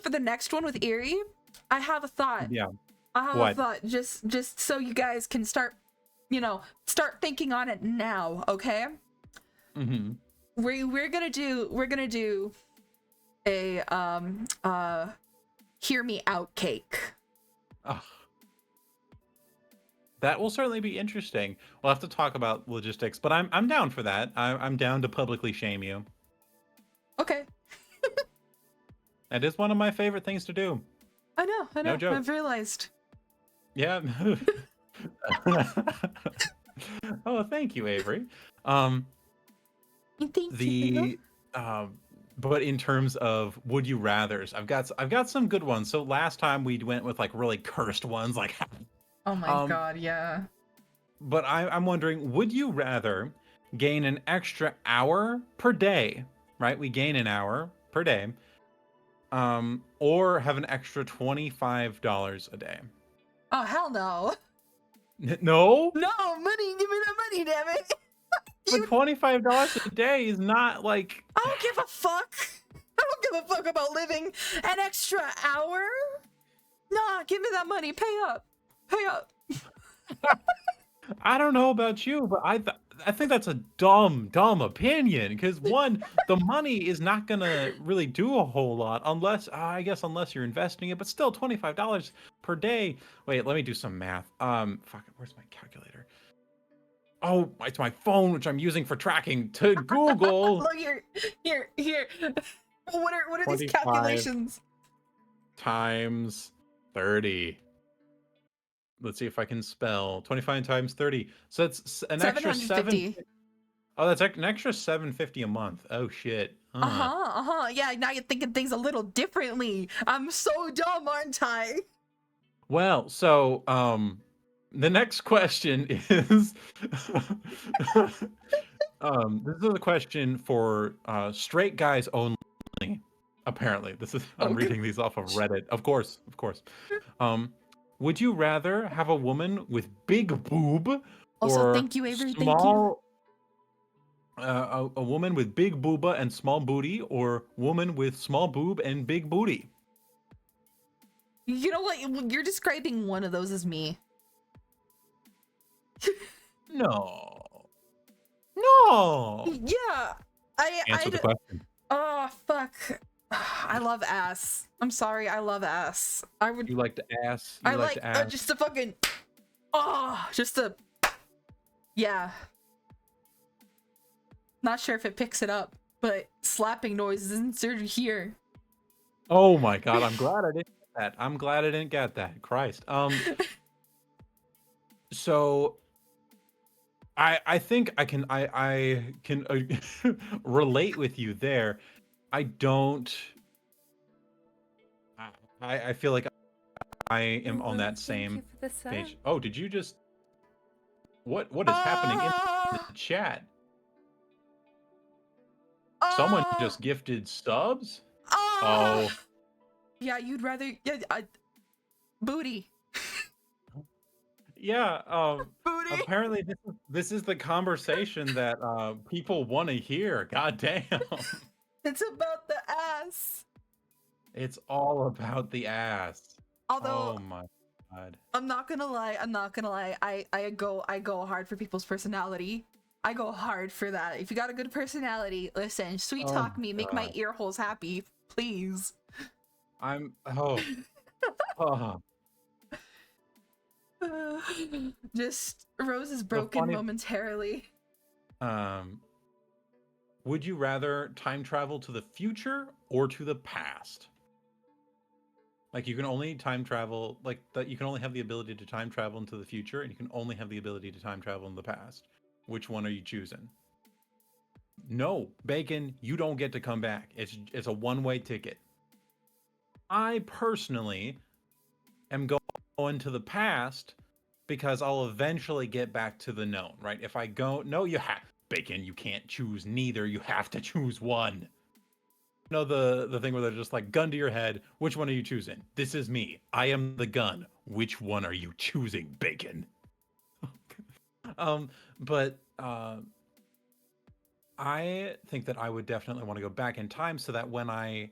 with Eerie, I have a thought. Yeah. I have What? a thought just so you guys can start, start thinking on it now, okay? Mm-hmm. We're gonna do a hear me out cake. Oh, that will certainly be interesting. We'll have to talk about logistics, but I'm down for that. I'm down to publicly shame you. Okay. That is one of my favorite things to do. I know. No joke. I've realized. Yeah. Oh, thank you, Avery. Thank you. But in terms of would you rathers, I've got some good ones. So last time we went with like really cursed ones, like Oh my god, yeah. But I'm wondering, would you rather gain an extra hour per day, right? We gain an hour per day, or have an extra $25 a day? Oh hell no. No? No, money, give me the money, damn it. But $25 a day is not like... I don't give a fuck. I don't give a fuck about living an extra hour. Nah, give me that money. Pay up. Pay up. I don't know about you, but I think that's a dumb opinion. Because one, the money is not gonna really do a whole lot unless unless you're investing it. But still, $25 per day. Wait, let me do some math. Fuck it. Where's my calculator? Oh, it's my phone, which I'm using for tracking to Google. Look here. What are these 25 calculations? times 30. Let's see if I can spell 25 times 30. So that's an extra 750. Oh, that's an extra $750 a month. Oh shit. Yeah, now you're thinking things a little differently. I'm so dumb, aren't I? Well, so the next question is this is a question for straight guys only. Apparently, I'm reading these off of Reddit. Of course. Would you rather have a woman with big boob Also, or thank you, Avery. small a woman with big booba and small booty, or woman with small boob and big booty? You know what? You're describing one of those as me. No. Yeah. Answer the question. Oh fuck. I love ass. I'm sorry, I love ass. I would. You like to ass? I like just a fucking. Oh, just a. Yeah. Not sure if it picks it up, but slapping noise is inserted here. Oh my god! I'm glad I didn't get that. Christ. So I think I can relate with you there. I don't. I feel like I am on that same page. Oh, did you just? What is happening in the chat? Someone just gifted subs. Oh. Yeah, you'd rather booty. Yeah. Booty. Apparently, this is the conversation that people want to hear. God damn. It's about the ass. It's all about the ass. Although, oh my god. I'm not gonna lie. I go hard for people's personality. I go hard for that. If you got a good personality, listen, sweet Oh talk me, make my God. ear holes happy, please. I'm oh Just Rose is the broken funny momentarily. um would you rather time travel to the future or to the past? Like you can only time travel like that you can only have the ability to time travel into the future and you can only have the ability to time travel in the past. Which one are you choosing? No, Bacon, you don't get to come back. It's a one-way ticket. I personally am going to the past because I'll eventually get back to the known, right? If I go, no, you have Bacon, you can't choose neither. You have to choose one. You know the thing where they're just like gun to your head. Which one are you choosing? This is me. I am the gun. Which one are you choosing, Bacon? But I think that I would definitely want to go back in time so that when I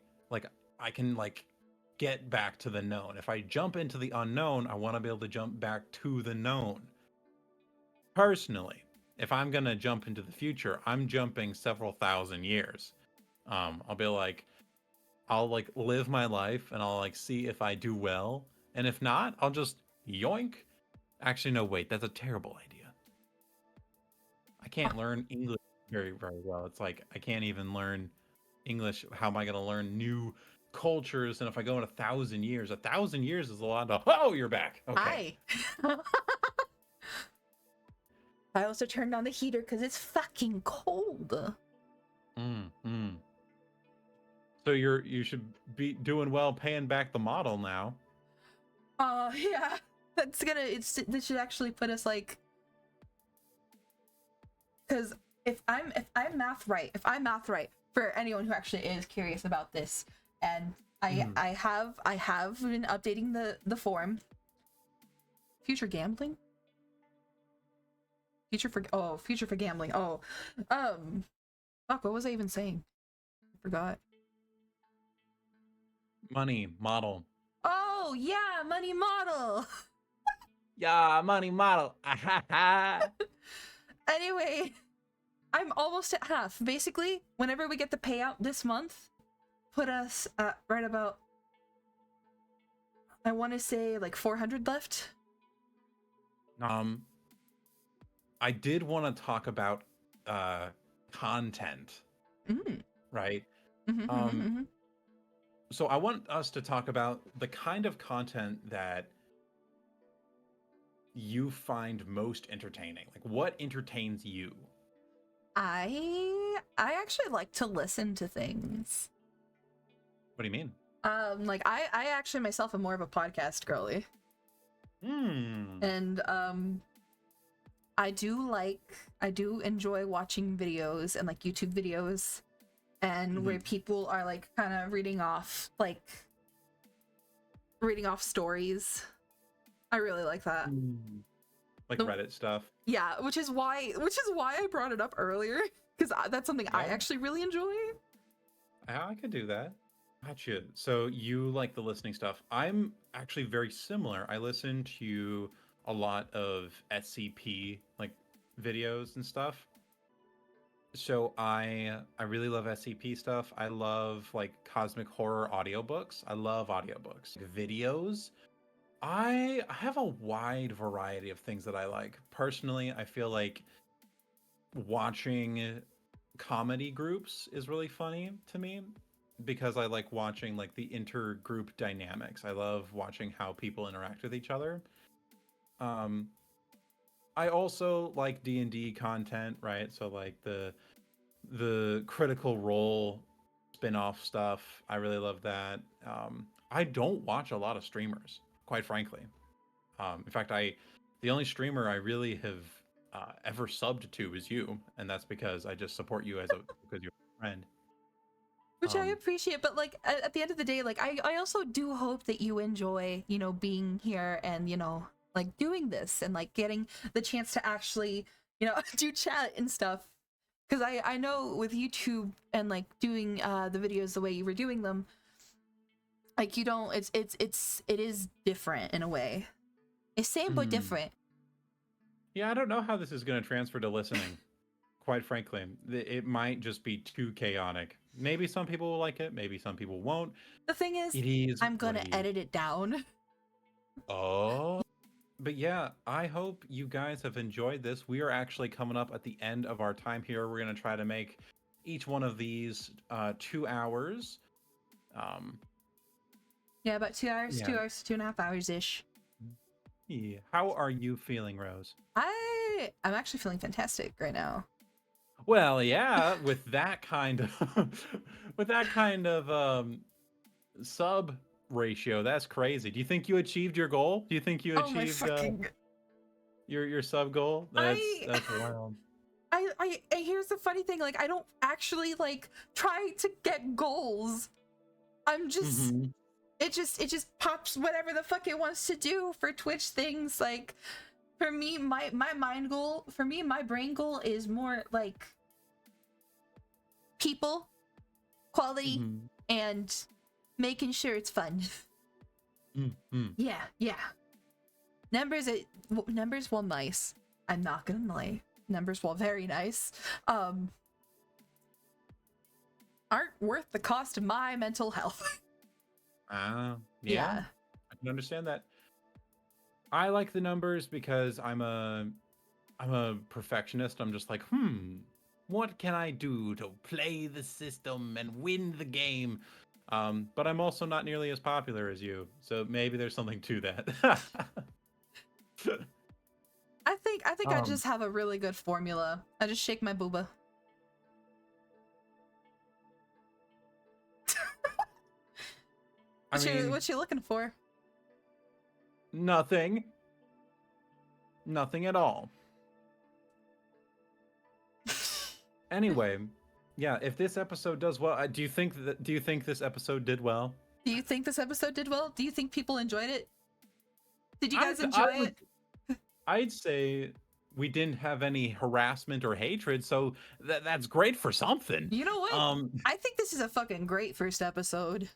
can like get back to the known. If I jump into the unknown, I want to be able to jump back to the known. Personally, if I'm going to jump into the future, I'm jumping several thousand years. I'll be like I'll like live my life and I'll like see if I do well, and if not, I'll just yoink. Actually no, wait, that's a terrible idea. I can't learn English very well. It's like I can't even learn English. How am I going to learn new cultures? And if I go in a thousand years is a lot of, oh, you're back. Okay. Hi. I also turned on the heater because it's fucking cold. Mm. So you should be doing well paying back the model now. Yeah. This should actually put us like, because if I'm math right, for anyone who actually is curious about this, and I have been updating the form. Future gambling? Future for gambling. Oh. Fuck, what was I even saying? I forgot. Money model. Oh, yeah, money model. Yeah, money model. Anyway, I'm almost at half. Basically, whenever we get the payout this month, put us at right about, I want to say like 400 left. I did want to talk about content, right? So I want us to talk about the kind of content that you find most entertaining. Like what entertains you? I actually like to listen to things. What do you mean? Like I actually myself am more of a podcast girly. And I do enjoy watching videos and like YouTube videos and where people are like kind of reading off stories. I really like that. Like Reddit stuff. Yeah, which is why I brought it up earlier, because that's something I actually really enjoy. I could do that. Gotcha. So you like the listening stuff. I'm actually very similar. I listen to a lot of SCP like videos and stuff. So I really love SCP stuff. I love like cosmic horror audiobooks. I love audiobooks. Videos. I have a wide variety of things that I like. Personally, I feel like watching comedy groups is really funny to me because I like watching like the intergroup dynamics. I love watching how people interact with each other. I also like D&D content, right? So like the Critical Role spin-off stuff. I really love that. I don't watch a lot of streamers, quite frankly. In fact, the only streamer I really have ever subbed to is you, and that's because I just support you because you're a friend. Which I appreciate, but like at the end of the day, like I also do hope that you enjoy, you know, being here and, you know, like doing this and like getting the chance to actually, you know, do chat and stuff. Because I know with YouTube and like doing the videos the way you were doing them, like you don't, it is different in a way. It's same but different. Yeah, I don't know how this is going to transfer to listening. quite frankly, it might just be too chaotic. Maybe some people will like it, maybe some people won't. The thing is, It is I'm what gonna it is. edit it down. Oh. But yeah, I hope you guys have enjoyed this. We are actually coming up at the end of our time here. We're going to try to make each one of these 2 hours. Um, Yeah, about 2 hours, yeah. 2 hours, 2.5 hours ish. Yeah. How are you feeling, Rose? I'm actually feeling fantastic right now. Well, yeah, with that kind of with that kind of sub ratio, that's crazy. Do you think you achieved your goal? Do you think you Oh my achieved fucking! your sub goal? I That's wild. here's the funny thing. Like, I don't actually like try to get goals. I'm just Mhm. it just pops whatever the fuck it wants to do for Twitch things. Like, for me, my mind goal, for me, my brain goal is more like people, quality, Mhm. and making sure it's fun. Mhm. Yeah. Numbers, well, nice. I'm not gonna lie. Numbers, well, very nice. Aren't worth the cost of my mental health. Yeah, Yeah. I can understand that. I like the numbers because I'm a perfectionist. I'm just like, what can I do to play the system and win the game? But I'm also not nearly as popular as you, so maybe there's something to that. I think I um, just have a really good formula. I just shake my booba. I mean, What you looking for? nothing, nothing at all. Anyway, yeah, if this episode does well, do you think this episode did well? Do you think this episode did well? Do you think people enjoyed it? Did you guys I enjoy would it? I'd say we didn't have any harassment or hatred, so that's great for something. You know what? Um, I think this is a fucking great first episode.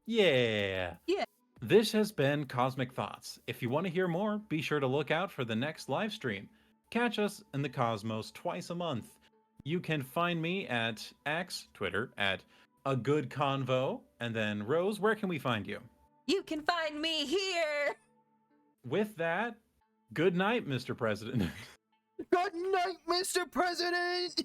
yeah. Yeah. This has been Cosmic Thoughts. If you want to hear more, be sure to look out for the next live stream. Catch us in the cosmos twice a month. You can find me at X, Twitter, at a good convo. And then, Rose, where can we find you? You can find me here. With that, good night, Mr. President. Good night, Mr. President.